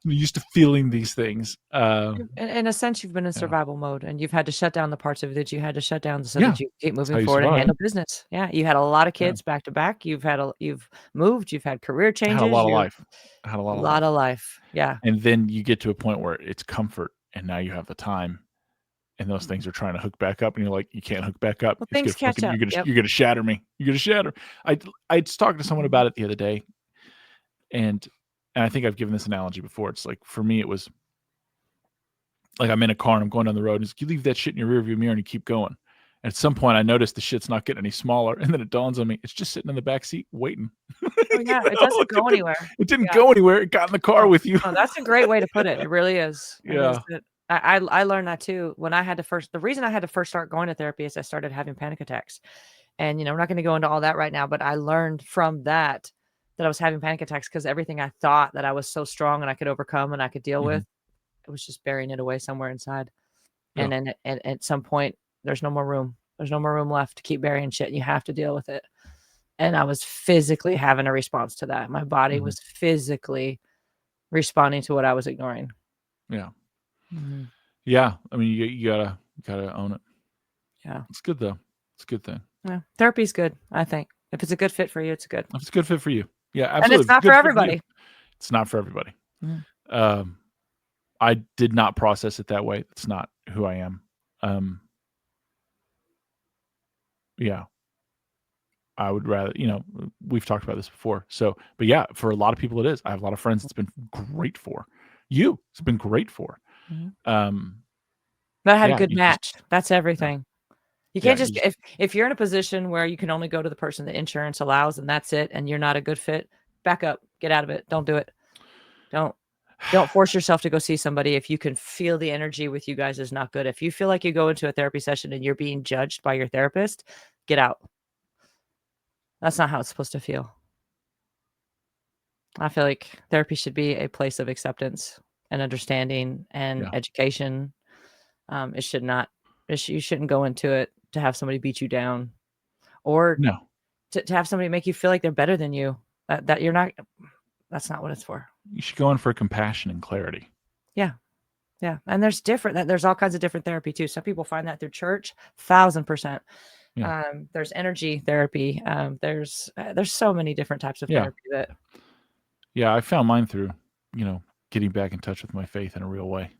I'm used to feeling these things. In a sense, you've been in survival mode, and you've had to shut down the parts of it that you had to shut down so Yeah. that you keep That's moving how you forward and survive. handle business. Yeah, you had a lot of kids back to back. You've moved. You've had career I changes. had a lot of life. I had a A lot of lot life. of life. Yeah. And then you get to a point where it's comfort, and now you have the time, and those things are trying to hook back up, and you're like, you can't hook back up. Well, It's things gonna catch fucking, up. Yep. you're gonna shatter me. You're gonna shatter. I was talking to someone about it the other day, and I think I've given this analogy before. It's like, for me, it was like, I'm in a car and I'm going down the road, and you leave that shit in your rearview mirror and you keep going. And at some point, I noticed the shit's not getting any smaller, and then it dawns on me, it's just sitting in the back seat waiting. Oh, yeah, it doesn't go anywhere. It didn't Yeah. go anywhere. It got in the car with you. Oh, that's a great way to put it. It really is. It is Yeah. that I learned that too when I had to first the reason I had to first start going to therapy is I started having panic attacks. And, we're not gonna go into all that right now, but I learned from that I was having panic attacks because everything I thought that I was so strong and I could overcome and I could deal with, it was just burying it away somewhere inside. Yeah. And then at some point, there's no more room. There's no more room left to keep burying shit, and you have to deal with it. And I was physically having a response to that. My body was physically responding to what I was ignoring. Yeah. Mhm. Yeah. I mean, you gotta own it. Yeah. It's good though. It's a good thing. Yeah. Therapy's good, I think. If it's a good fit for you, it's good. If it's a good fit for you. Yeah, And absolutely. it's not for everybody. It's not for everybody. Mhm. I did not process it that way. It's not who I am. Yeah. I would rather, we've talked about this before. So, but yeah, for a lot of people it is. I have a lot of friends it's been great for. It's been great for. Mhm. Um, That had a yeah, good you just, match. That's everything. You yeah, can't just if you're in a position where you can only go to the person that insurance allows and that's it, and you're not a good fit, back up, get out of it. Don't do it. Don't force yourself to go see somebody if you can feel the energy with you guys is not good. If you feel like you go into a therapy session and you're being judged by your therapist, get out. That's not how it's supposed to feel. I feel like therapy should be a place of acceptance and understanding and yeah, education. It should not. You shouldn't go into it to have somebody beat you down or no, to have somebody make you feel like they're better than you. That you're not. That's not what it's for. you should go in for compassion and clarity. Yeah. Yeah, and there's all kinds of different therapy too. Some people find that through church, 1000%. Yeah. There's energy therapy. There's so many different types of Yeah. therapy that. Yeah, I found mine through, getting back in touch with my faith in a real way,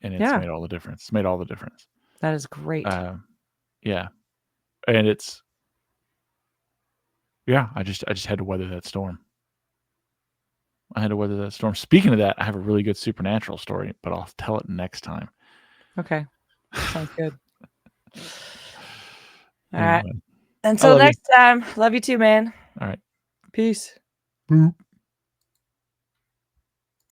and it's Yeah, made all the difference. It's made all the difference. that is great. Yeah, and it's, yeah, I just had to weather that storm. I had to weather that storm. Speaking of that, I have a really good supernatural story, but I'll tell it next time. Okay, sounds good. All right. Anyway, I Until love you. next time, love you too, man. All right. Peace. Boop.